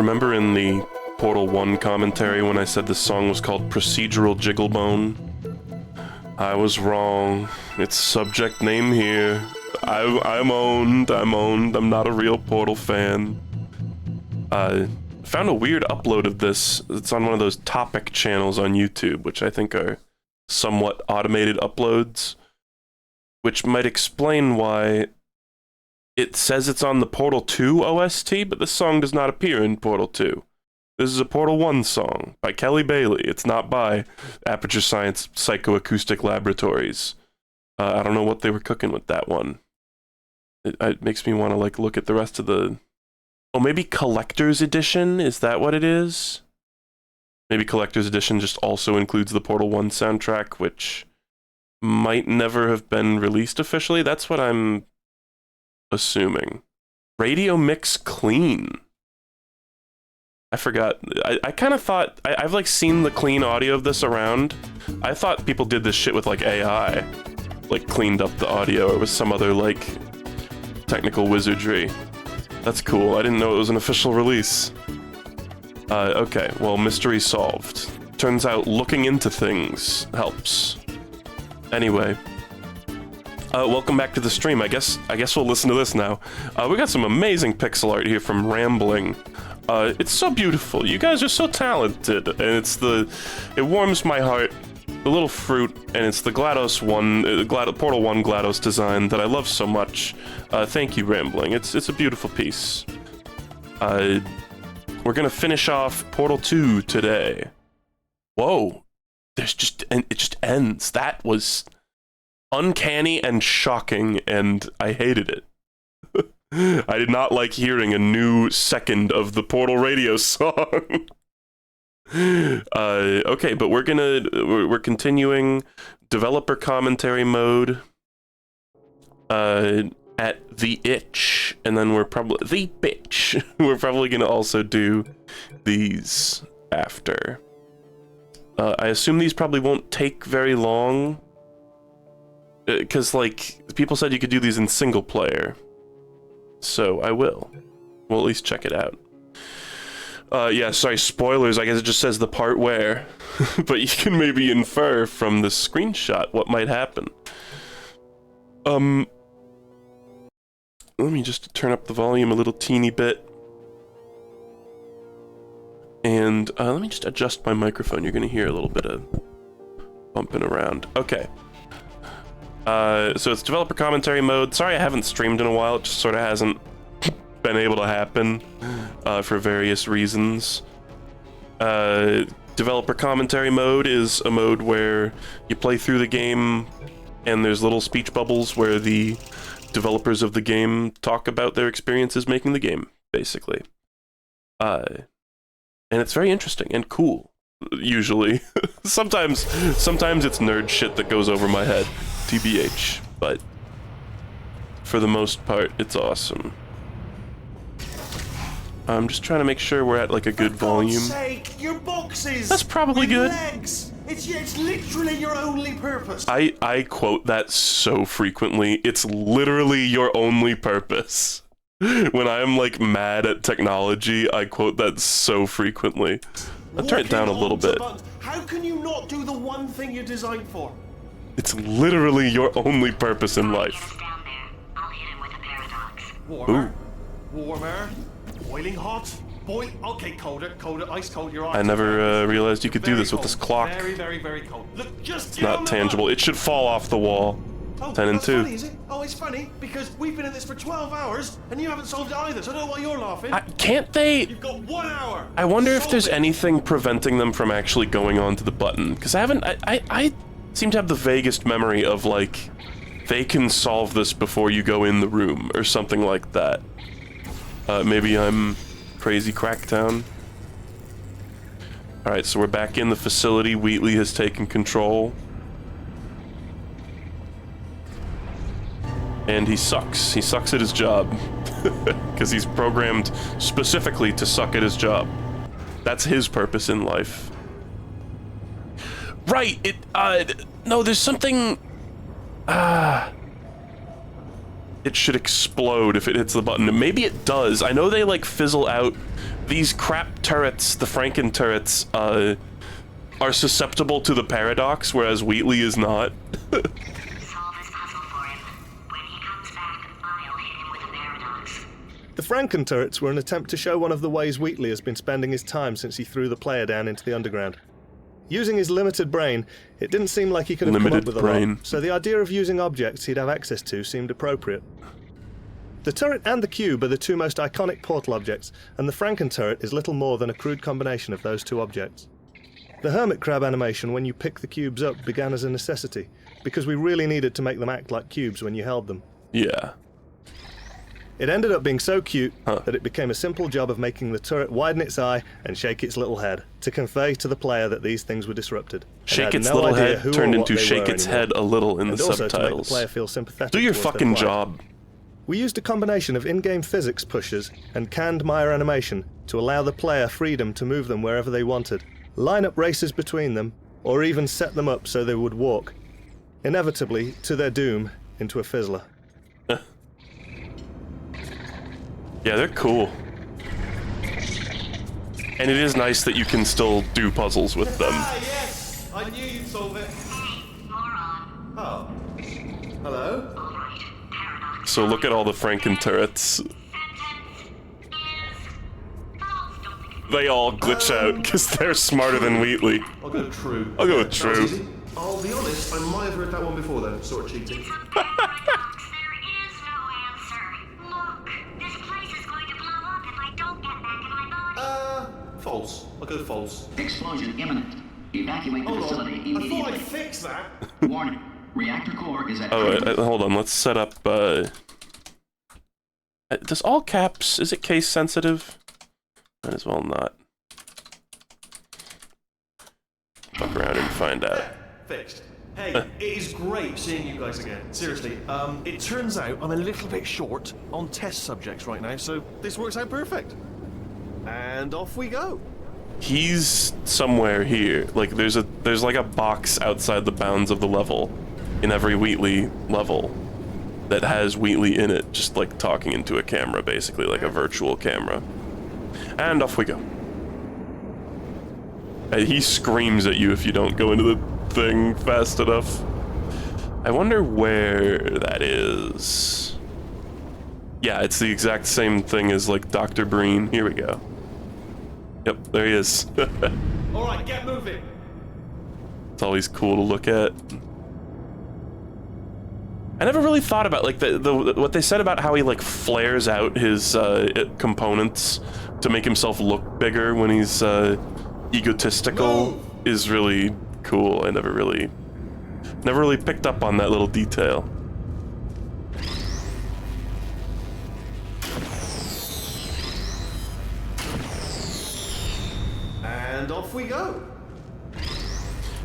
Remember in the Portal 1 commentary when I said this song was called Procedural Jigglebone? I was wrong. It's subject name here. I'm owned. I'm not a real Portal fan. Found a weird upload of this. It's on one of those topic channels on YouTube, which I think are somewhat automated uploads, which might explain why it says it's on the Portal 2 OST, but this song does not appear in Portal 2. This is a Portal 1 song by Kelly Bailey. It's not by Aperture Science Psychoacoustic Laboratories. I don't know what they were cooking with that one. It makes me want to like look at the rest of the... Oh, maybe Collector's Edition? Is that what it is? Maybe Collector's Edition just also includes the Portal 1 soundtrack, which might never have been released officially. That's what I'm assuming. Radio Mix Clean. I forgot. I kind of thought... I've like seen the clean audio of this around. I thought people did this shit with like AI. Like cleaned up the audio or with some other like technical wizardry. That's cool. I didn't know it was an official release. Okay, well, mystery solved. Turns out looking into things helps. Anyway. Welcome back to the stream. I guess we'll listen to this now. We got some amazing pixel art here from Rambling. It's so beautiful. You guys are so talented, and it warms my heart. The little fruit, and it's the GLaDOS 1, Portal 1 GLaDOS design that I love so much. Thank you, Rambling. It's a beautiful piece. We're gonna finish off Portal 2 today. Whoa. It just ends. That was uncanny and shocking, and I hated it. I did not like hearing a new second of the Portal radio song. Okay, but we're continuing developer commentary mode at the itch, and then we're probably the bitch. We're probably gonna also do these after. I assume these probably won't take very long, because like people said you could do these in single player. So I will. We'll at least check it out. Yeah, sorry, spoilers. I guess it just says the part where. But you can maybe infer from the screenshot what might happen. Let me just turn up the volume a little teeny bit. And let me just adjust my microphone. You're gonna hear a little bit of bumping around. Okay. So it's developer commentary mode. Sorry I haven't streamed in a while. It just sort of hasn't been able to happen for various reasons. Developer commentary mode is a mode where you play through the game and there's little speech bubbles where the developers of the game talk about their experiences making the game, basically. And it's very interesting and cool, usually. Sometimes it's nerd shit that goes over my head, TBH, but for the most part, it's awesome. I'm just trying to make sure we're at like a good volume. For God's sake, your boxes! That's probably with good. Legs. It's literally your only purpose. I quote that so frequently. It's literally your only purpose. When I'm like mad at technology, I quote that so frequently. I'll turn it down a little bit. How can you not do the one thing you're designed for? It's literally your only purpose in life. Down there. I'll hit him with a paradox. Warmer. Warmer. Boiling hot. Okay, colder, ice cold. Your eyes. I never realized you could do this with this clock. Very, very, very cold. Look, just It's not tangible. It should fall off the wall. Oh, 10 and that's 2. Funny, is it? Oh, it's funny because we've been at this for 12 hours and you haven't solved it either. So I don't know why you're laughing. Can't they? You've got 1 hour. I wonder if Solve there's it. anything preventing them from actually going onto the button. Because I seem to have the vaguest memory of like, they can solve this before you go in the room or something like that. Maybe I'm crazy Cracktown. Alright, so we're back in the facility. Wheatley has taken control. And he sucks. He sucks at his job. Because he's programmed specifically to suck at his job. That's his purpose in life. Right, no, there's something... it should explode if it hits the button. And maybe it does. I know they like fizzle out. These crap turrets, the Franken turrets, are susceptible to the paradox, whereas Wheatley is not. Solve this puzzle for him. When he comes back, I'll hit him with a paradox. The Franken turrets were an attempt to show one of the ways Wheatley has been spending his time since he threw the player down into the underground. Using his limited brain, it didn't seem like he could have come up with a lot, so the idea of using objects he'd have access to seemed appropriate. The turret and the cube are the two most iconic Portal objects, and the Franken turret is little more than a crude combination of those two objects. The hermit crab animation when you pick the cubes up began as a necessity, because we really needed to make them act like cubes when you held them. Yeah. It ended up being so cute that it became a simple job of making the turret widen its eye and shake its little head to convey to the player that these things were disrupted. Shake its little head turned into shake its head a little in the subtitles. Also to make the player feel sympathetic. Do your fucking job. We used a combination of in-game physics pushes and canned Maya animation to allow the player freedom to move them wherever they wanted, line up races between them, or even set them up so they would walk, inevitably, to their doom, into a fizzler. Yeah, they're cool. And it is nice that you can still do puzzles with them. Ah, yes! I knew you'd solve it. Hey, moron. Oh. Hello? All right, paradox. So look at all the Franken turrets. Sentence is false. Don't think it's They all glitch out because they're smarter than Wheatley. I'll go true. I'll go with That was true. easy. I'll be honest, I might have heard that one before then, sort of cheating. a paradox. There is no answer. Look, this place is going to blow up if I don't get back in my body. False. I'll go false. Explosion imminent. Evacuate the Hold on. facility I thought immediately. I'd fix that. Warning. Reactor core is at Oh, critical. hold on. Let's set up. Does all caps? Is it case sensitive? Might as well not. Fuck around and find out. Fixed. Hey, it is great seeing you guys again. Seriously, it turns out I'm a little bit short on test subjects right now, so this works out perfect. And off we go. He's somewhere here. Like there's like a box outside the bounds of the level in every Wheatley level that has Wheatley in it, just like talking into a camera, basically like a virtual camera. And off we go. And he screams at you if you don't go into the thing fast enough. I wonder where that is. Yeah, it's the exact same thing as like Dr. Breen. Here we go. Yep, there he is. All right, get moving. It's always cool to look at. I never really thought about like the what they said about how he like flares out his components to make himself look bigger when he's egotistical. Move. Is really cool. I never really picked up on that little detail. And off we go.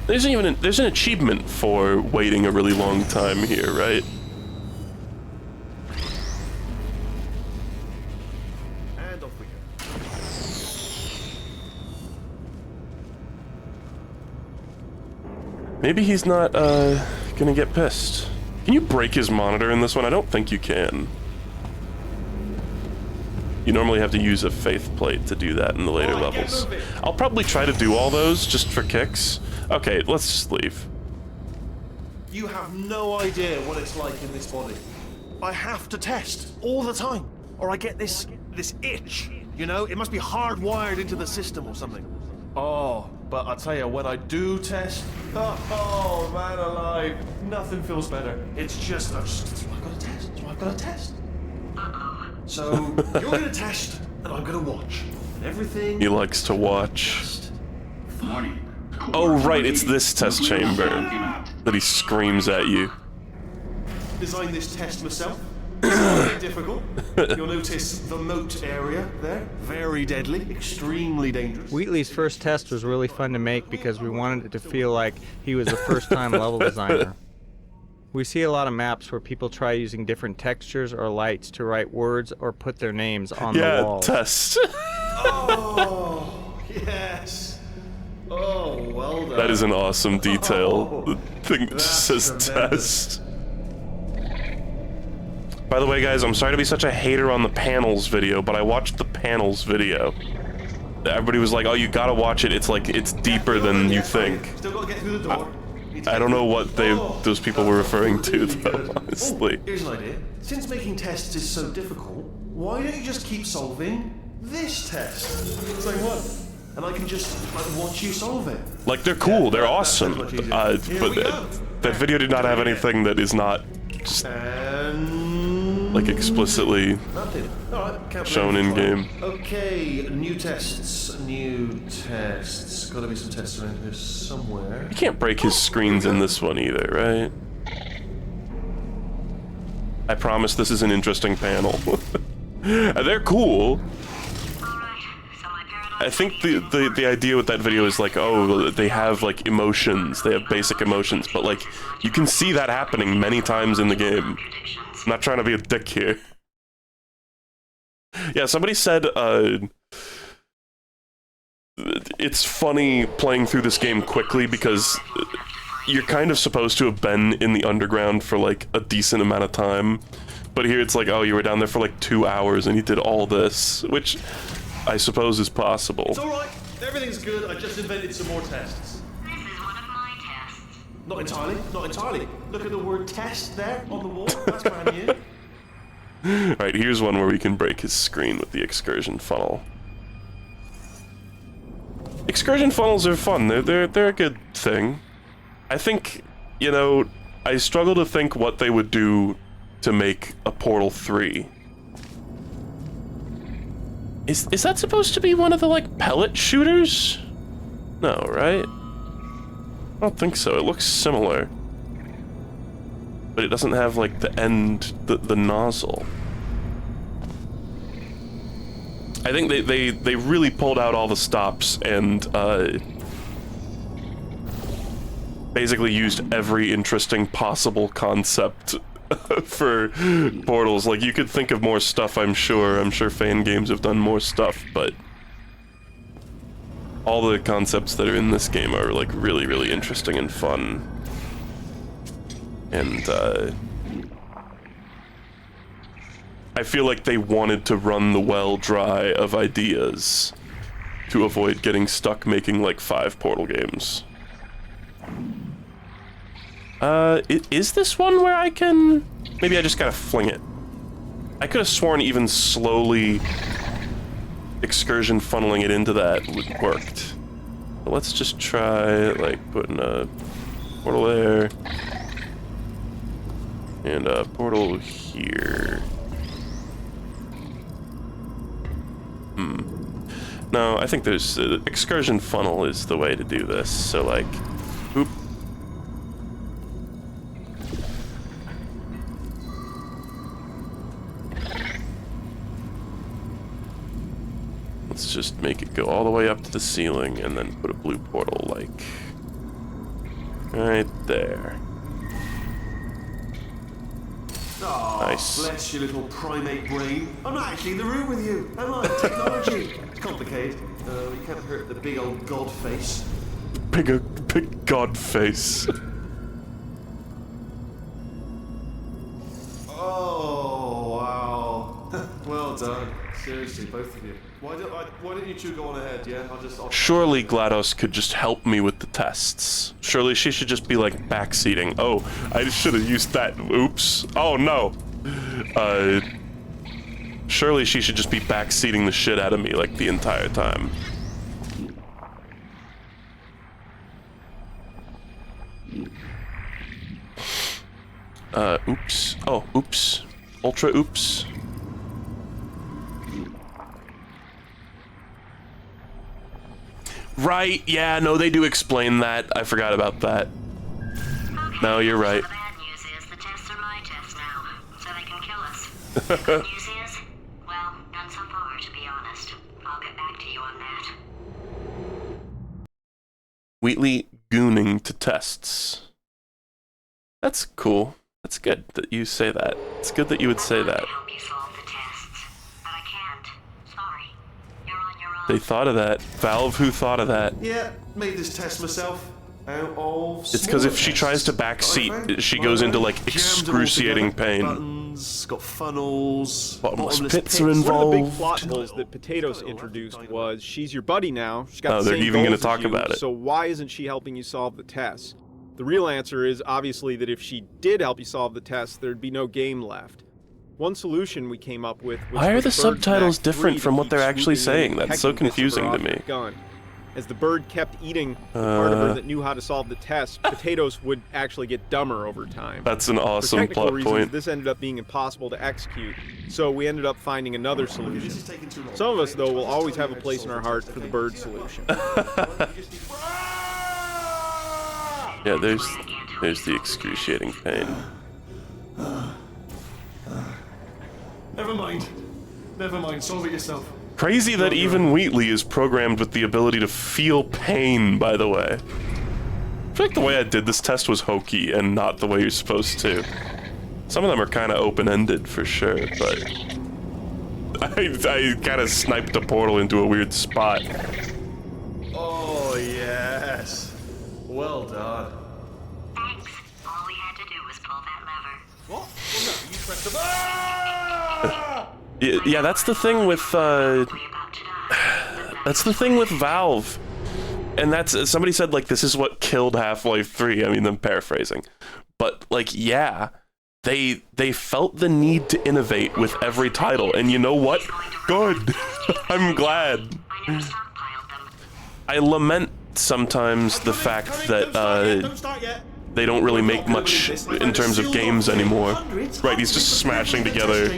There's an achievement for waiting a really long time here, right? And off we go. Maybe he's not gonna get pissed. Can you break his monitor in this one? I don't think you can. You normally have to use a faith plate to do that in the later Alright, get levels. moving. I'll probably try to do all those just for kicks. Okay, let's just leave. You have no idea what it's like in this body. I have to test all the time, or I get this itch. You know, it must be hardwired into the system or something. Oh, but I tell you, when I do test, oh man alive, nothing feels better. It's just, that's what I've got to test. That's what I've got to test. So you're gonna test, and I'm gonna watch, and everything. He likes to watch. Warning. Oh, right, it's this test chamber that he screams at you. Designed this test myself. It's a bit difficult. You'll notice the moat area there. Very deadly, extremely dangerous. Wheatley's first test was really fun to make because we wanted it to feel like he was a first-time level designer. We see a lot of maps where people try using different textures or lights to write words or put their names on the Yeah, walls. test. Oh, yes. Oh, well done. That is an awesome detail. The thing just That's says tremendous. test. By the way, guys, I'm sorry to be such a hater on the panels video, but I watched the panels video. Everybody was like, oh, you gotta watch it. It's like, it's deeper than you think. Still gotta get through the door. I don't know what those people were referring to, though, honestly. Here's an idea. Since making tests is so difficult, why don't you just keep solving this test? Same one. And I can just, like, watch you solve it. Like, they're cool, they're awesome. But that video did not have anything that is not just, like, explicitly shown in-game. Okay, new tests. Gotta be some tests around here somewhere. You can't break his screens in this one either, right? I promise this is an interesting panel. They're cool. I think the idea with that video is like, oh, they have like emotions, they have basic emotions, but like, you can see that happening many times in the game. I'm not trying to be a dick here. Yeah, somebody said, it's funny playing through this game quickly because you're kind of supposed to have been in the underground for like a decent amount of time, but here it's like, oh, you were down there for like 2 hours and you did all this, which I suppose is possible. It's alright, everything's good, I just invented some more tests. This is one of my tests. Not entirely, not entirely. Look at the word test there on the wall, that's brand new. Alright, here's one where we can break his screen with the excursion funnel. Excursion funnels are fun, they're a good thing. I think, you know, I struggle to think what they would do to make a Portal 3. Is that supposed to be one of the, like, pellet shooters? No, right? I don't think so. It looks similar. But it doesn't have, like, the end, the nozzle. I think they really pulled out all the stops and, basically used every interesting possible concept for Portals. Like, you could think of more stuff, I'm sure fan games have done more stuff, but all the concepts that are in this game are, like, really, really interesting and fun. And, I feel like they wanted to run the well dry of ideas to avoid getting stuck making, like, 5 Portal games. Is this one where I can... Maybe I just gotta fling it. I could have sworn even slowly excursion funneling it into that worked. But let's just try, like, putting a portal there. And a portal here. No, I think there's... excursion funnel is the way to do this, so, like... Oop. Let's just make it go all the way up to the ceiling and then put a blue portal, like, right there. Oh, nice. Bless your little primate brain. I'm not actually in the room with you, am I? Technology. It's complicated. You can't hurt the big old god face. Big god face. Oh, wow. Well done. Seriously, both of you. Why don't you two go on ahead, yeah? I'll Surely GLaDOS could just help me with the tests. Surely she should just be, like, backseating. Oh, I should have used that. Oops. Oh, no. Surely she should just be backseating the shit out of me, like, the entire time. Oops. Oh, oops. Ultra oops. Right, yeah, no, they do explain that. I forgot about that. Okay, No, you're right. So the bad news is the tests are my tests now, so they can kill us. The good news is, well, none so far, to be honest. I'll get back to you on that. Wheatley gooning to tests. That's cool. That's good that you say that. It's good that you would say that. I help you solve the tests, but I can't. Sorry. You're on your own. They thought of that. Valve who thought of that. Yeah, made this test myself. Out of It's because if she tries to backseat, she goes into, like, excruciating pain. Buttons, skeletons, it's got funnels, Bottomless bottomless pits are pits. involved. One of the big plot holes that Potatoes introduced was she's your buddy now. She's got Oh, the they're same even gonna goals as talk you, about it. So why isn't she helping you solve the test? The real answer is obviously that if she did help you solve the test, there'd be no game left. One solution we came up with was Why are for the Bird's subtitles Mac different 3 to from what keep they're actually swooping in saying? and That's so pecking bits of her confusing to off me. the gun. As the bird kept eating the part of her that knew how to solve the test, Potatoes would actually get dumber over time. That's an For awesome technical plot reasons, point. this ended up being impossible to execute, so we ended up finding another solution. This is taking too long. Some of us, though, will always have a place in our heart for the bird solution. Yeah, there's the excruciating pain. Never mind. Never mind. Solve it yourself. Crazy that even Wheatley is programmed with the ability to feel pain, by the way. I feel like the way I did this test was hokey and not the way you're supposed to. Some of them are kind of open-ended for sure, but I kind of sniped a portal into a weird spot. Oh, yes. Well done. Thanks. All we had to do was pull that lever. What? Well, no, you pressed the... Ah! Yeah, that's the thing with We about to die. that's the thing with Valve. And that's somebody said like this is what killed Half-Life 3. I mean, I'm paraphrasing. But like yeah, they felt the need to innovate with every title. And you know what? Good. I'm glad. I never stockpiled them. I lament sometimes the fact that Don't start yet. they don't really make much in terms of games anymore. Right, he's just smashing together.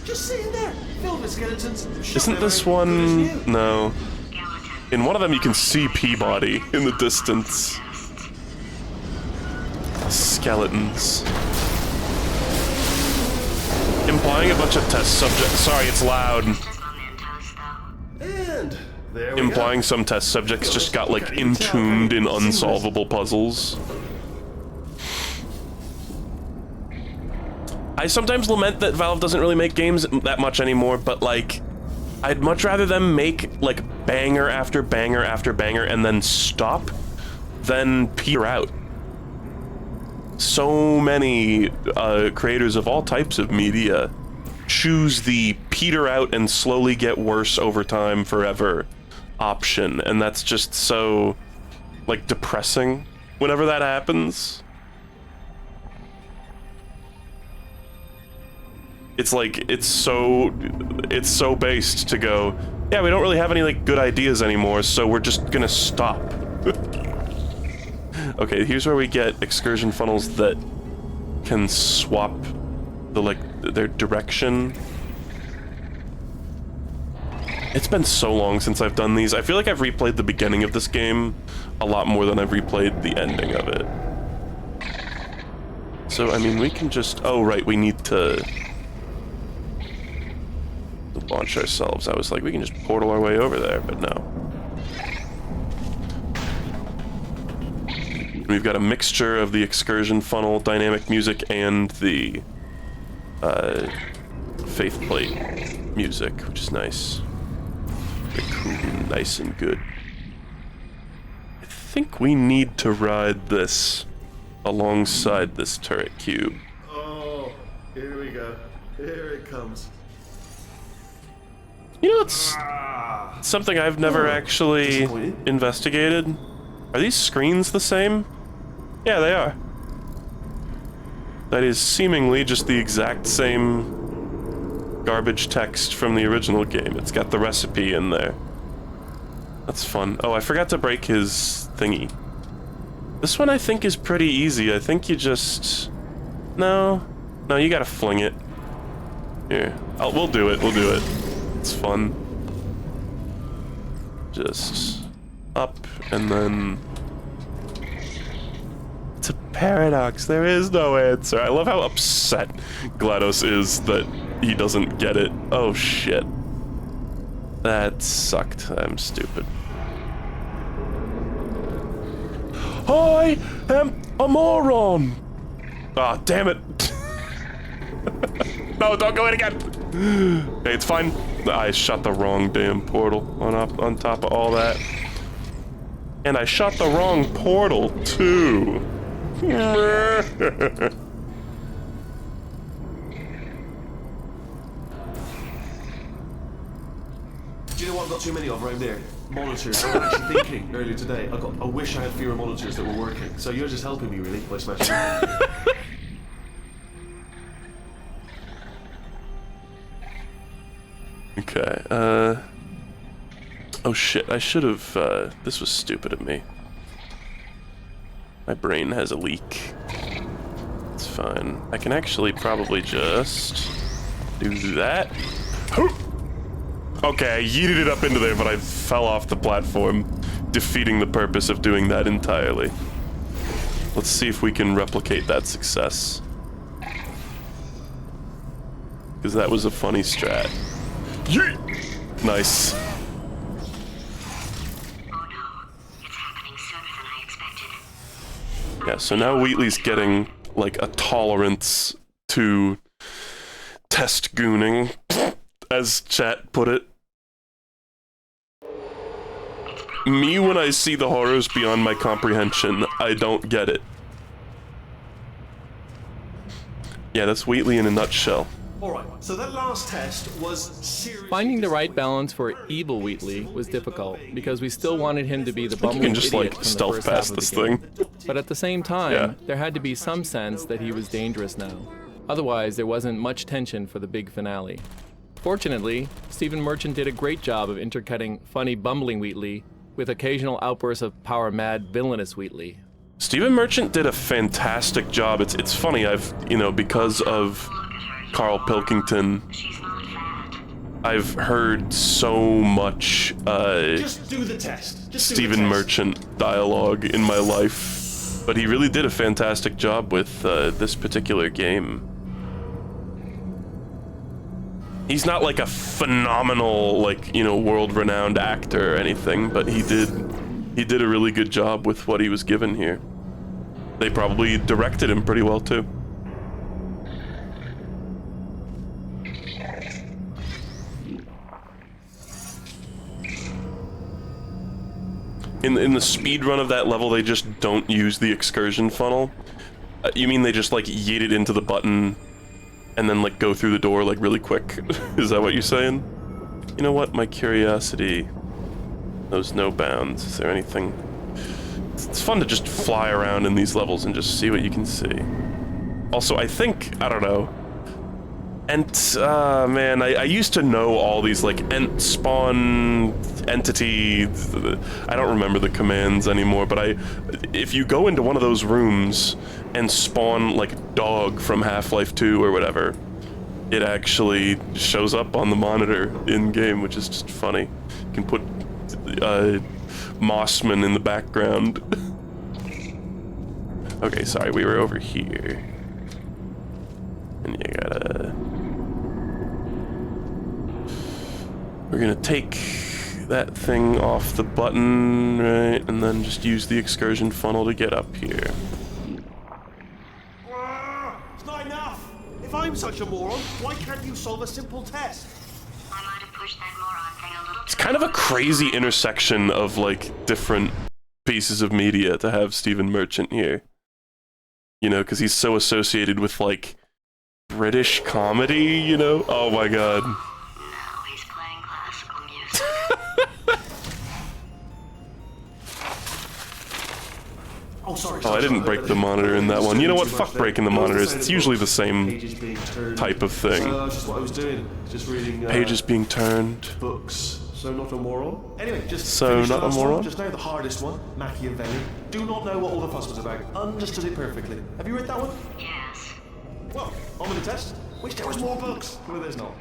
Just sitting there, filled with skeletons. Isn't this one? No. In one of them you can see Peabody in the distance. Skeletons. Implying a bunch of test subjects. Sorry, it's loud. Just mementos, though. And there we Implying some test subjects just got like entombed in unsolvable puzzles. I sometimes lament that Valve doesn't really make games that much anymore, but like, I'd much rather them make like banger after banger after banger and then stop than peter out. So many creators of all types of media choose the peter out and slowly get worse over time forever option, and that's just so like depressing whenever that happens. It's like it's so based to go, yeah, we don't really have any like good ideas anymore, so we're just gonna stop. Okay, here's where we get excursion funnels that can swap the like their direction. It's been so long since I've done these. I feel like I've replayed the beginning of this game a lot more than I've replayed the ending of it. So I mean, we can just, oh right, we need to launch ourselves. I was like, we can just portal our way over there, but no. We've got a mixture of the excursion funnel, dynamic music, and the faith plate music, which is nice. Very cool, nice and good. I think we need to ride this alongside this turret cube. Oh, here we go. Here it comes. You know, it's something I've never actually investigated. Are these screens the same? Yeah, they are. That is seemingly just the exact same garbage text from the original game. It's got the recipe in there. That's fun. Oh, I forgot to break his thingy. This one I think is pretty easy. I think you just... No, you gotta fling it. Here, we'll do it, It's fun. Just up and then... It's a paradox. There is no answer. I love how upset GLaDOS is that he doesn't get it. Oh shit. That sucked. I'm stupid. I am a moron! Ah, damn it. No, don't go in again! Hey, it's fine. I shot the wrong damn portal on top of all that. And I shot the wrong portal, too. Do you know what I've got too many of around there? Monitors. I was actually thinking earlier today, I wish I had fewer monitors that were working. So you're just helping me, really, by smashing them. Okay, oh shit, I should have, this was stupid of me. My brain has a leak. It's fine. I can actually probably just do that. Okay, I yeeted it up into there, but I fell off the platform, defeating the purpose of doing that entirely. Let's see if we can replicate that success. Because that was a funny strat. Yeet! Nice. Oh no, it's happening sooner than I expected. Yeah, so now Wheatley's getting, like, a tolerance to test gooning, as chat put it. Me, when I see the horrors beyond my comprehension, I don't get it. Yeah, that's Wheatley in a nutshell. Alright, so that last test was seriously... Finding the right balance for evil Wheatley was difficult because we still wanted him to be the I think you bumbling can just, idiot like, from the stealth first half past of this the game. thing. But at the same time, Yeah. there had to be some sense that he was dangerous now. Otherwise, there wasn't much tension for the big finale. Fortunately, Stephen Merchant did a great job of intercutting funny bumbling Wheatley with occasional outbursts of power-mad villainous Wheatley. Stephen Merchant did a fantastic job. It's funny, I've, you know, because of Carl Pilkington, She's not fat. I've heard so much Just do the test. Just do the Stephen test. Merchant dialogue in my life, but he really did a fantastic job with this particular game. He's not like a phenomenal, like, you know, world-renowned actor or anything, but he did a really good job with what he was given here. They probably directed him pretty well too. In the speed run of that level, they just don't use the excursion funnel. You mean they just like yeet it into the button and then like go through the door like really quick? Is that what you're saying? You know what? My curiosity knows no bounds. Is there anything? It's fun to just fly around in these levels and just see what you can see. Also, I think, I don't know. Ent, man, I used to know all these, like, ent spawn entity, I don't remember the commands anymore, but if you go into one of those rooms and spawn, like, dog from Half-Life 2 or whatever, it actually shows up on the monitor in-game, which is just funny. You can put, Mossman in the background. Okay, sorry, we were over here. And you gotta... We're gonna take that thing off the button, right? And then just use the excursion funnel to get up here. It's not enough! If I'm such a moron, why can't you solve a simple test? I might have pushed that moron thing a little It's kind of a crazy intersection of, like, different pieces of media to have Stephen Merchant here. You know, because he's so associated with, like, British comedy, you know? Oh my god. Now he's playing classical music. Oh, sorry. Oh, I didn't break the monitor in that one. You know what? Fuck breaking the monitors. It's usually the same type of thing. That's just what I was doing. Just reading Pages being turned. books. So not a moron. Anyway, just So finish the not a last moron? One. Just now the hardest one, Machiavelli. Do not know what all the fuss was about. Understood it perfectly. Have you read that one? Yes. Well, on with the test. Wish there was more books. Well, there's not.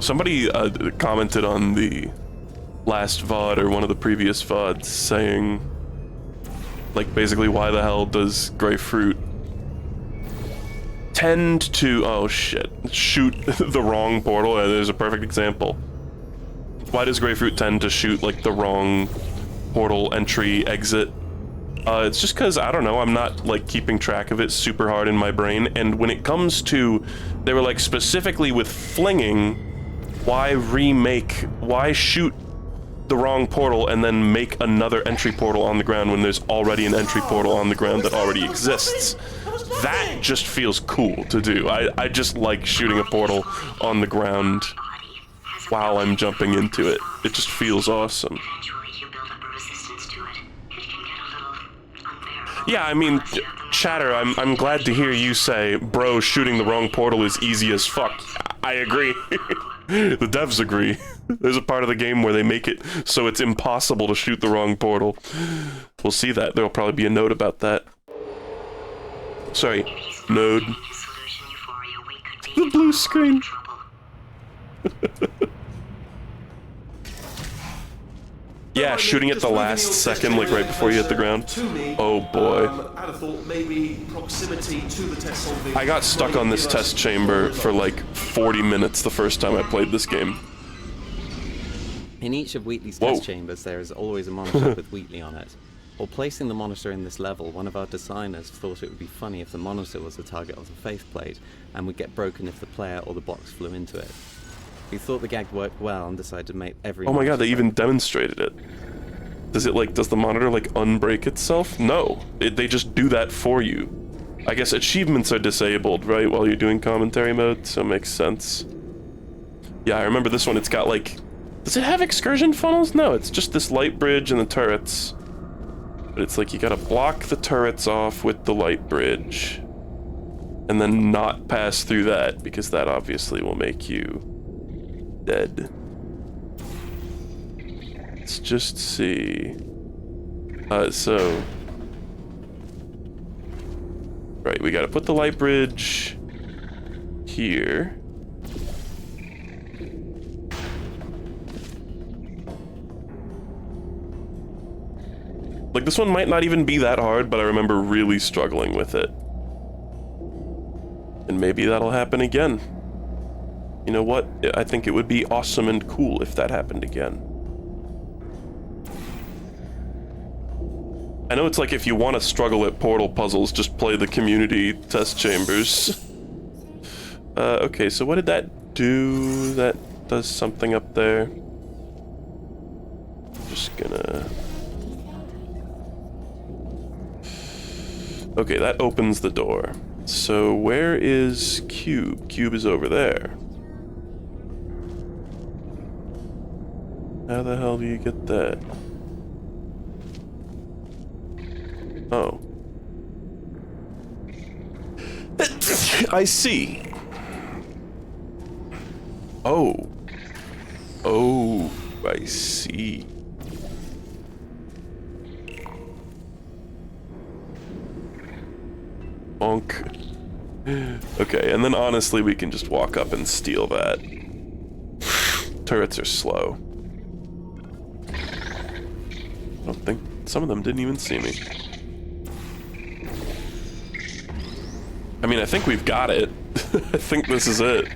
Somebody commented on the last VOD or one of the previous VODs saying, like, basically, why the hell does Grapefruit tend to, oh shit, shoot the wrong portal? There's a perfect example. Why does Grapefruit tend to shoot, like, the wrong portal entry exit? It's just because, I don't know, I'm not, like, keeping track of it super hard in my brain, and when it comes to, they were like, specifically with flinging, why shoot the wrong portal and then make another entry portal on the ground when there's already an entry portal on the ground that already exists? that just feels cool to do. I just like shooting a portal on the ground while I'm jumping into it. It just feels awesome. Eventually, you build up a resistance to it. It can get a little unbearable. Yeah, I mean, Chatter, I'm glad to hear you say, bro, shooting the wrong portal is easy as fuck. I agree. The devs agree. There's a part of the game where they make it so it's impossible to shoot the wrong portal. We'll see that. There'll probably be a note about that. Sorry, node. The blue screen. Yeah, shooting at the last second, like right before you hit the ground. Oh boy. I'd have thought maybe proximity to the test solving. I got stuck on this test chamber for like 40 minutes the first time I played this game. In each of Wheatley's test chambers, there is always a monitor with Wheatley on it. While placing the monitor in this level, one of our designers thought it would be funny if the monitor was the target of the faith plate and would get broken if the player or the box flew into it. We thought the gag worked well and decided to make every... Oh my god, they even demonstrated it. Does the monitor like unbreak itself? No, they just do that for you. I guess achievements are disabled, right, while you're doing commentary mode, so it makes sense. Yeah, I remember this one, it's got like... Does it have excursion funnels? No, it's just this light bridge and the turrets. But it's like you gotta block the turrets off with the light bridge. And then not pass through that, because that obviously will make you dead. Let's just see. So... Right, we gotta put the light bridge here. Like, this one might not even be that hard, but I remember really struggling with it. And maybe that'll happen again. You know what? I think it would be awesome and cool if that happened again. I know it's like if you want to struggle at portal puzzles, just play the community test chambers. Okay, so what did that do? That does something up there. Just gonna... Okay, that opens the door. So where is Cube? Cube is over there. How the hell do you get that? Oh. I see. Oh. Oh, I see. Bonk. Okay, and then honestly, we can just walk up and steal that. Turrets are slow. I don't think... Some of them didn't even see me. I mean, I think we've got it. I think this is it.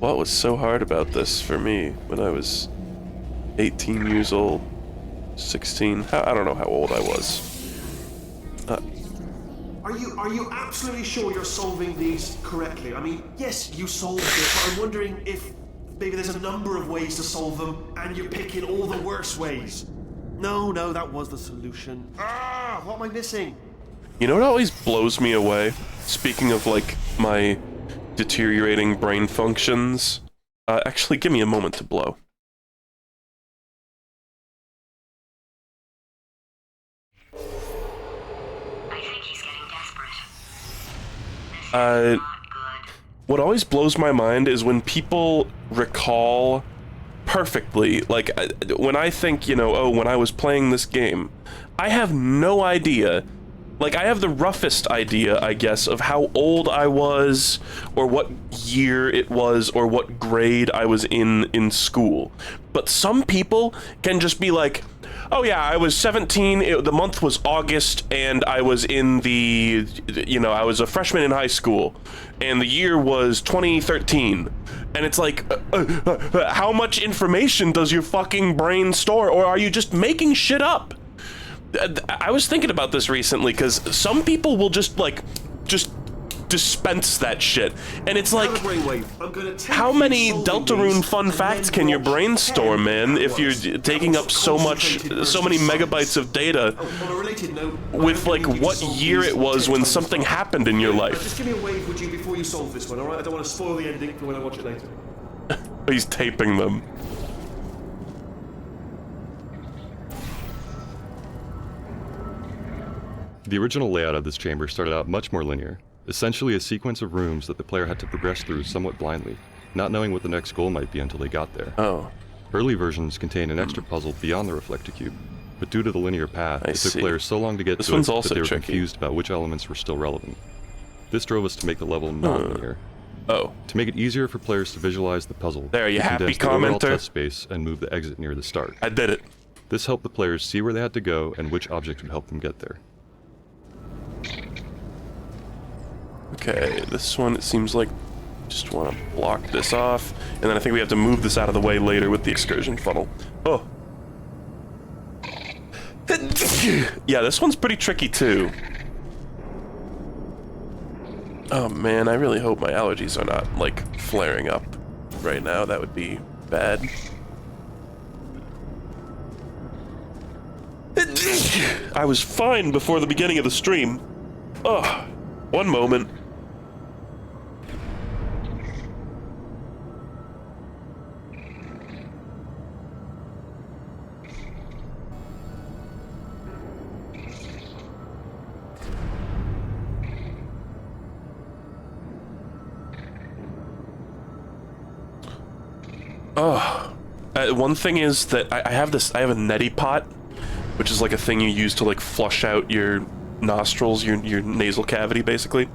What was so hard about this for me when I was 18 years old? 16? I don't know how old I was. Are you absolutely sure you're solving these correctly? I mean, yes, you solved it, but I'm wondering if maybe there's a number of ways to solve them, and you're picking all the worst ways. No, that was the solution. Ah, what am I missing? You know what always blows me away? Speaking of, like, my deteriorating brain functions. Actually, give me a moment to blow. What always blows my mind is when people recall perfectly, like, when I think, you know, oh, when I was playing this game, I have no idea. Like, I have the roughest idea, I guess, of how old I was, or what year it was, or what grade I was in school. But some people can just be like, oh yeah, I was 17, the month was August, and I was in the, you know, I was a freshman in high school, and the year was 2013. And it's like, how much information does your fucking brain store, or are you just making shit up? I was thinking about this recently, because some people will just dispense that shit. And it's like, I'm gonna take how you many solving Deltarune these fun and facts then can your watch brain store, 10 man, if you're hours taking of up so many megabytes of data On a related note, with like what year it was when something happened in your life? Just give me a wave, would you, before you solve this one, alright? I don't want to spoil the ending for when I watch it later. He's taping them. The original layout of this chamber started out much more linear, essentially a sequence of rooms that the player had to progress through somewhat blindly, not knowing what the next goal might be until they got there. Oh. Early versions contained an extra puzzle beyond the reflector cube, but due to the linear path, it took players so long to get to it that they were confused about which elements were still relevant. This drove us to make the level non-linear. Oh. To make it easier for players to visualize the puzzle, there, you happy condensed the overall commenter? test space and moved the exit near the start. I did it. This helped the players see where they had to go and which object would help them get there. Okay, this one, it seems like just want to block this off, and then I think we have to move this out of the way later with the excursion funnel. Oh. Yeah, this one's pretty tricky too. Oh man, I really hope my allergies are not, like, flaring up right now. That would be bad. I was fine before the beginning of the stream. Oh, one moment. Oh, one thing is that I have a neti pot, which is like a thing you use to like flush out your nostrils, your nasal cavity basically.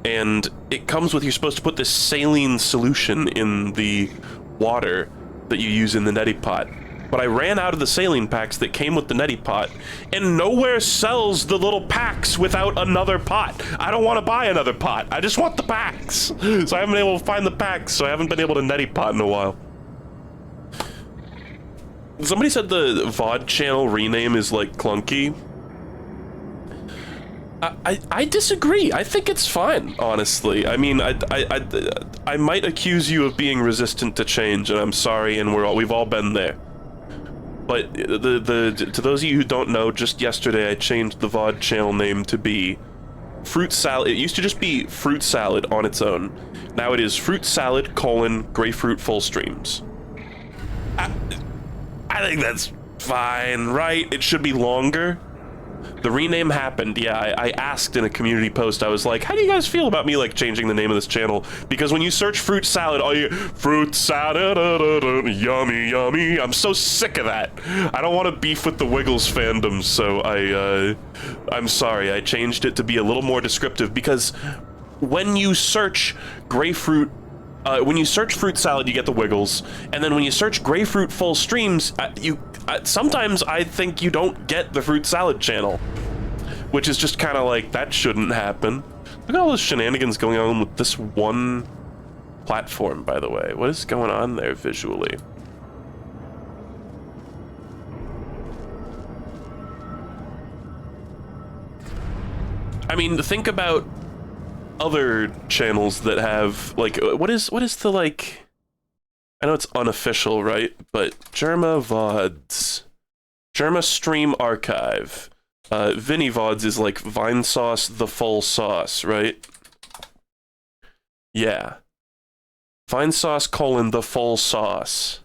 And it comes with, you're supposed to put this saline solution in the water that you use in the neti pot. But I ran out of the saline packs that came with the neti pot, and nowhere sells the little packs without another pot. I don't want to buy another pot. I just want the packs. So I haven't been able to find the packs, so I haven't been able to neti pot in a while. Somebody said the VOD channel rename is like clunky. I disagree. I think it's fine, honestly. I mean, I might accuse you of being resistant to change, and I'm sorry, and we've all been there. But to those of you who don't know, just yesterday I changed the VOD channel name to be Fruit Salad. It used to just be Fruit Salad on its own. Now it is Fruit Salad, Grapefruit Full Streams. I think that's fine, right? It should be longer. The rename happened, yeah, I asked in a community post, I was like, how do you guys feel about me, like, changing the name of this channel? Because when you search Fruit Salad, all you, Fruit Salad, yummy, yummy, I'm so sick of that. I don't want to beef with the Wiggles fandom, so I'm sorry, I changed it to be a little more descriptive, because when you search grapefruit, when you search Fruit Salad, you get the Wiggles, and then when you search Grapefruit Full Streams, sometimes I think you don't get the Fruit Salad channel, which is just kind of like, that shouldn't happen. Look at all those shenanigans going on with this one platform, by the way. What is going on there visually? I mean, think about other channels that have, like, what is the, like, I know it's unofficial, right? But Jerma VODs, Jerma Stream Archive, Vinny VODs is like Vinesauce the Full Sauce, right? Yeah. Vinesauce : the Full Sauce.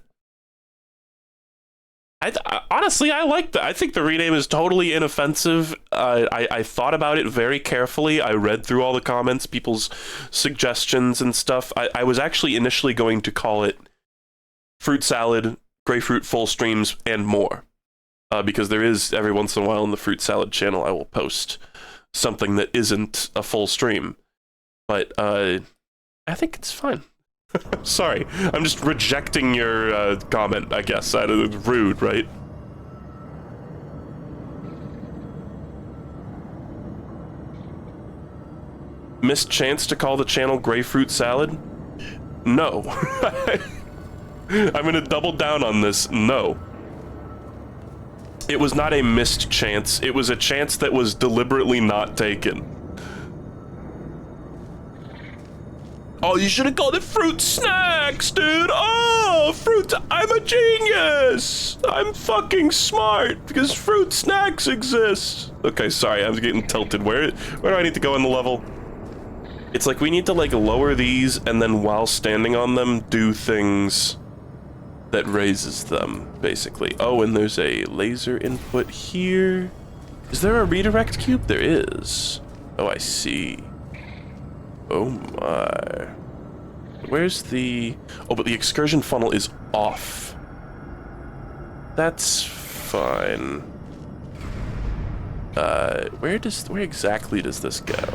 Honestly, I like that. I think the rename is totally inoffensive. I thought about it very carefully. I read through all the comments, people's suggestions and stuff. I was actually initially going to call it Fruit Salad, Grapefruit Full Streams, and more. Because there is, every once in a while in the Fruit Salad channel, I will post something that isn't a full stream. But I think it's fine. Sorry, I'm just rejecting your comment, I guess. Rude, right? Missed chance to call the channel Grapefruit Salad? No. I'm gonna double down on this. No. It was not a missed chance. It was a chance that was deliberately not taken. oh, you should have called it fruit snacks, dude. Oh, fruit, I'm a genius. I'm fucking smart because fruit snacks exist. Okay, sorry, I was getting tilted. Where do I need to go in the level? It's like we need to like lower these and then while standing on them, do things that raises them, basically. Oh, and there's a laser input here. Is there a redirect cube? There is. Oh, I see. Oh my. Where's the... Oh, but the excursion funnel is off. That's fine. Where exactly does this go?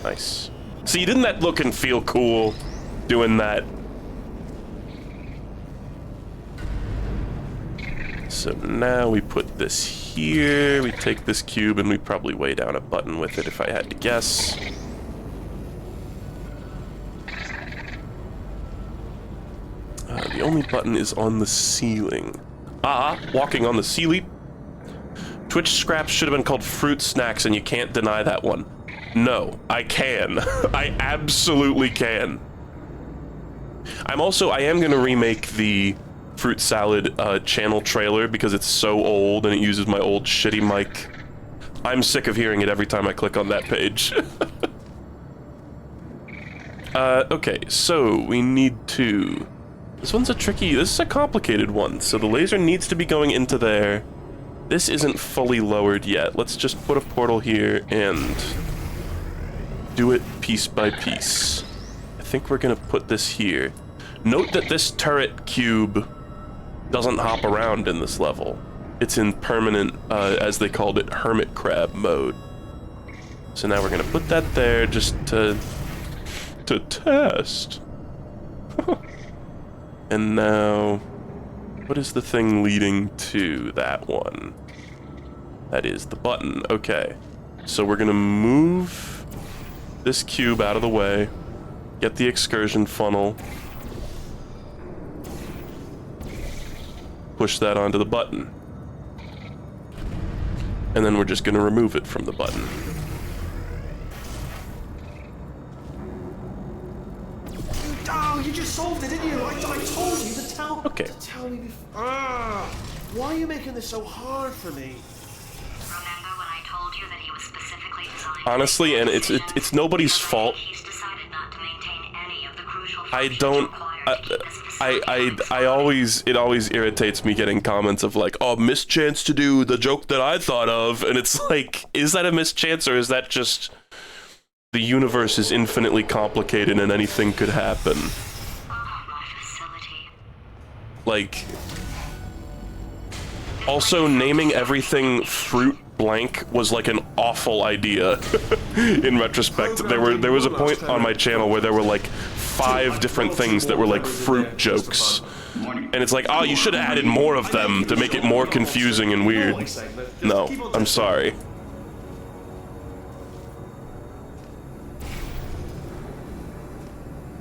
Nice. See, didn't that look and feel cool doing that? So now we put this here, we take this cube and we probably weigh down a button with it if I had to guess. The only button is on the ceiling. Walking on the ceiling. Twitch scraps should have been called fruit snacks and you can't deny that one. No, I can. I absolutely can. I am gonna remake the fruit salad channel trailer because it's so old and it uses my old shitty mic. I'm sick of hearing it every time I click on that page. Okay, so we need to... This one's this is a complicated one, so the laser needs to be going into there. This isn't fully lowered yet. Let's just put a portal here and do it piece by piece. I think we're gonna put this here. Note that this turret cube doesn't hop around in this level. It's in permanent, as they called it, hermit crab mode. So now we're gonna put that there just to test. And now, what is the thing leading to that one? That is the button. Okay, so we're gonna move this cube out of the way, get the excursion funnel, push that onto the button, and then we're just gonna remove it from the button. Oh, you just solved it, didn't you? I told you to tell. Okay. To tell me before. Why are you making this so hard for me? Remember when I told you that he was specifically designed? Honestly, and it's nobody's fault. He's decided not to maintain any of the crucial it always irritates me getting comments of like, oh, mischance to do the joke that I thought of, and it's like, is that a mischance or is that just the universe is infinitely complicated and anything could happen? Like, also naming everything fruit blank was like an awful idea. In retrospect, there was a point on my channel where there were like 5 different things that were like fruit jokes, and it's like, oh, you should have added more of them to make it more confusing and weird. No, I'm sorry.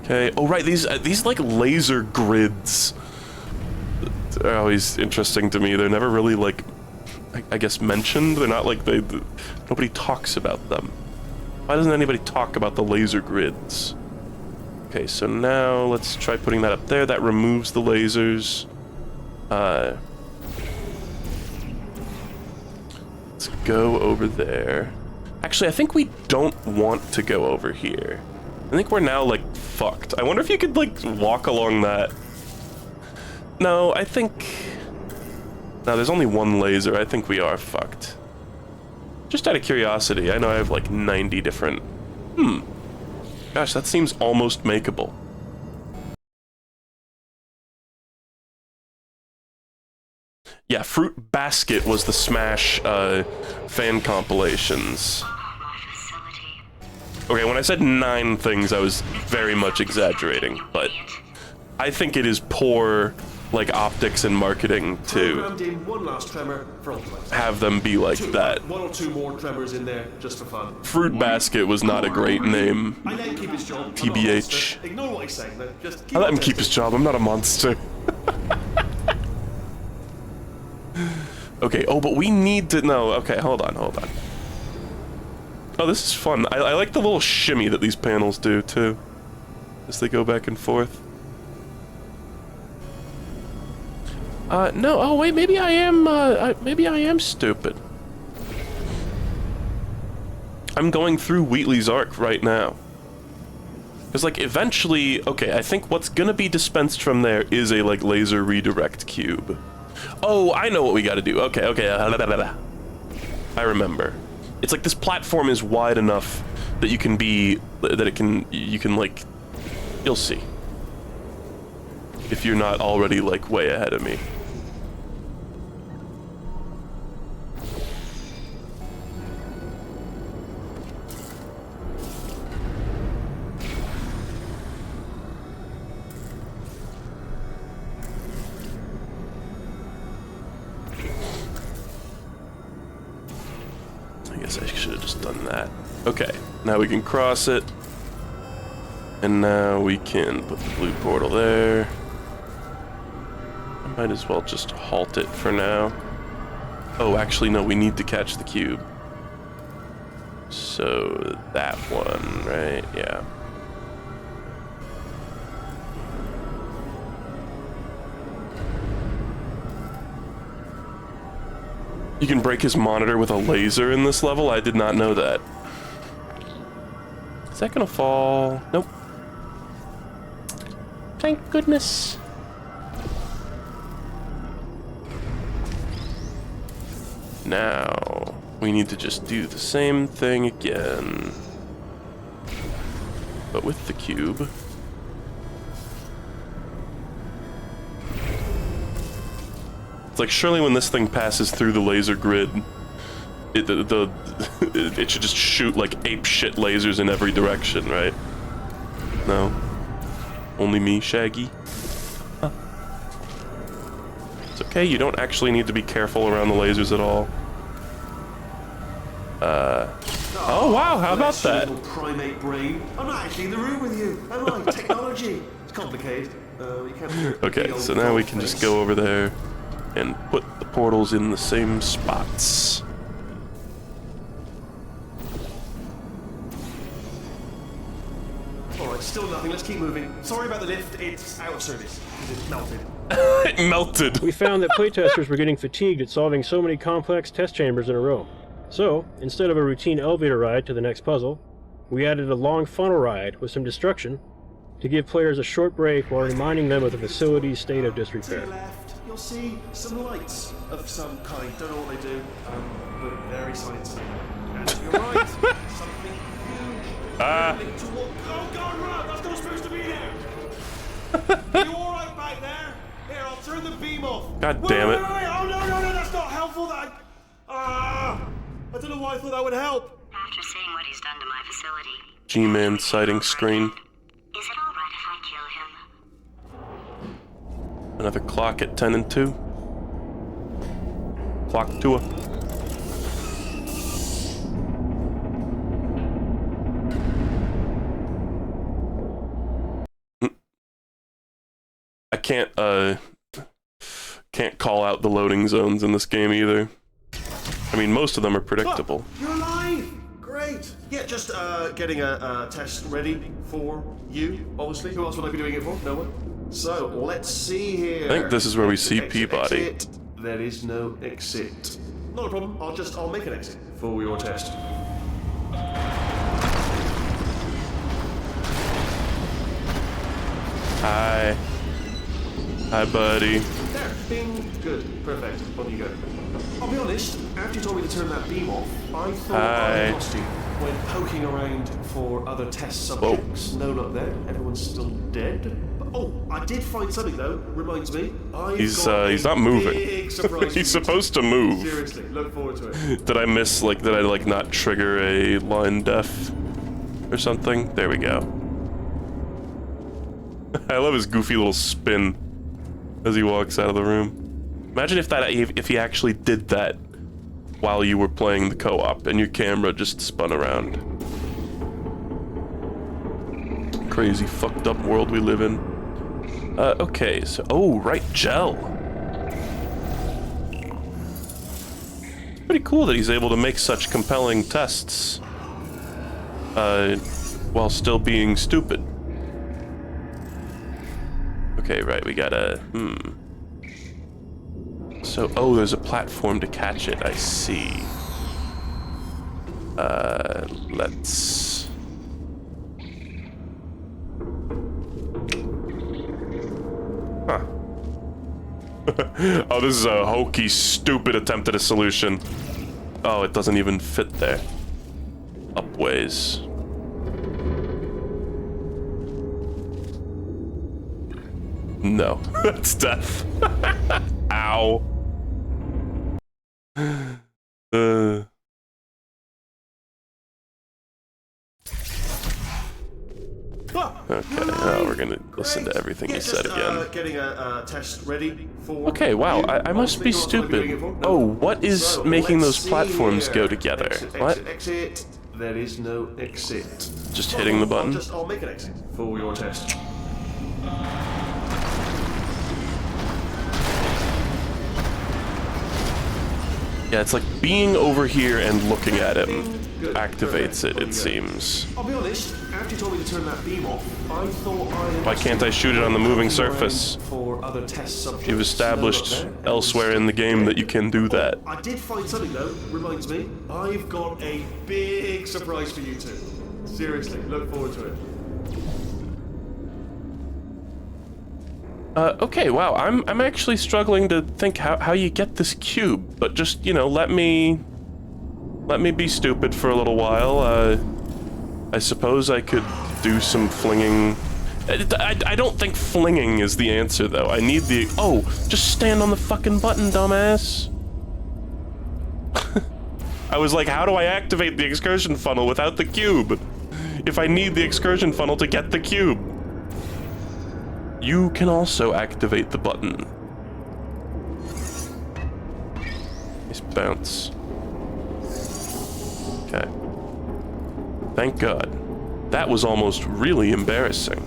Okay. Oh right, these like laser grids are always interesting to me. They're never really like, I guess, mentioned. They're not like nobody talks about them. Why doesn't anybody talk about the laser grids? Okay, so now let's try putting that up there. That removes the lasers. Let's go over there. Actually, I think we don't want to go over here. I think we're now, like, fucked. I wonder if you could, like, walk along that. No, I think... No, there's only one laser. I think we are fucked. Just out of curiosity, I know I have, like, 90 different... Gosh, that seems almost makeable. Yeah, Fruit Basket was the Smash fan compilations. Okay, when I said 9 things, I was very much exaggerating, but I think it is poor, like, optics and marketing to have them be like that. 1 or 2 more tremors in there, just for fun. Fruit Basket was not a great name. I let him keep his job. TBH. Ignore what he's saying, though. Just keep I let him keep his job, I'm not a monster. Okay, oh, but we need to... No, okay, hold on. Oh, this is fun. I like the little shimmy that these panels do, too. as they go back and forth. No. Oh wait, maybe I am stupid. I'm going through Wheatley's arc right now. Because, like, eventually... Okay, I think what's gonna be dispensed from there is a, like, laser redirect cube. Oh, I know what we gotta do. Okay. I remember. It's like this platform is wide enough that you can be... You can, like... You'll see. If you're not already, like, way ahead of me. I guess I should have just done that. Okay, now we can cross it. And now we can put the blue portal there. I might as well just halt it for now. Oh, actually, no, we need to catch the cube. So, that one, right? Yeah. You can break his monitor with a laser in this level? I did not know that. Is that gonna fall? Nope. Thank goodness. Now, we need to just do the same thing again. But with the cube. It's like, surely when this thing passes through the laser grid, it should just shoot like ape-shit lasers in every direction, right? No? Only me, Shaggy? Huh. It's okay, you don't actually need to be careful around the lasers at all. Oh wow, how about that? Little primate brain. I'm not actually in the room with you, am I? Technology. It's complicated. Okay, so now we can just go over there and put the portals in the same spots. Alright, still nothing. Let's keep moving. Sorry about the lift. It's out of service. It melted. It melted. We found that playtesters were getting fatigued at solving so many complex test chambers in a row. So, instead of a routine elevator ride to the next puzzle, we added a long funnel ride with some destruction to give players a short break while reminding them of the facility's state of disrepair. To your left, you'll see some lights of some kind. Don't know what they do, but very scientific. And to your right, something huge. Oh God, run! That's not supposed to be there. You all right back there? Here, I'll turn the beam off. God damn it! Wait. Oh no, that's not helpful. I don't know why I thought that would help. After seeing what he's done to my facility, G-Man sighting screen. is it all right if I kill him? Another clock at 10 and 2. Clock 2. I can't call out the loading zones in this game either. I mean, most of them are predictable. Oh, you're alive! Great! Yeah, just getting a test ready for you, obviously. Who else would I be doing it for? No one? So, let's see here. I think this is where we see Peabody. Exit. There is no exit. Not a problem. I'll make an exit for your test. Hi. Hi, buddy. There. Bing. Good. Perfect. On you go. I'll be honest, after you told me to turn that beam off, I thought I lost you when poking around for other test subjects. Whoa. No luck there. Everyone's still dead. But, oh, I did find something though. Reminds me. He's not moving. He's supposed to move. Seriously, look forward to it. Did I not trigger a line def or something? There we go. I love his goofy little spin as he walks out of the room. Imagine if he actually did that while you were playing the co-op and your camera just spun around. Crazy fucked up world we live in. Okay, so right, gel. It's pretty cool that he's able to make such compelling tests while still being stupid. Okay, right, we gotta... So, oh, there's a platform to catch it, I see. Let's... Huh. Oh, this is a hokey, stupid attempt at a solution. Oh, it doesn't even fit there. Upways. No, that's death. Ow. Okay, now we're gonna listen to everything he said again. Getting a test ready for... Okay, wow, I must be stupid. Oh, what is making those platforms go together? What? Exit. There is no exit. Just hitting the button? I'll make an exit for your test. Yeah, it's like being over here and looking at him activates it seems. I'll be honest, after you told me to turn that beam off, I thought I... Why can't I shoot it on the moving surface? For other test subjects. You've established elsewhere in the game that you can do that. I did find something though, reminds me. I've got a big surprise for you two. Seriously, look forward to it. Okay, wow, I'm actually struggling to think how you get this cube, but just, you know, let me be stupid for a little while. I suppose I could do some flinging. I don't think flinging is the answer, though. I need the... Oh, just stand on the fucking button, dumbass. I was like, how do I activate the excursion funnel without the cube? If I need the excursion funnel to get the cube. You can also activate the button. Nice bounce. Okay. Thank God. That was almost really embarrassing.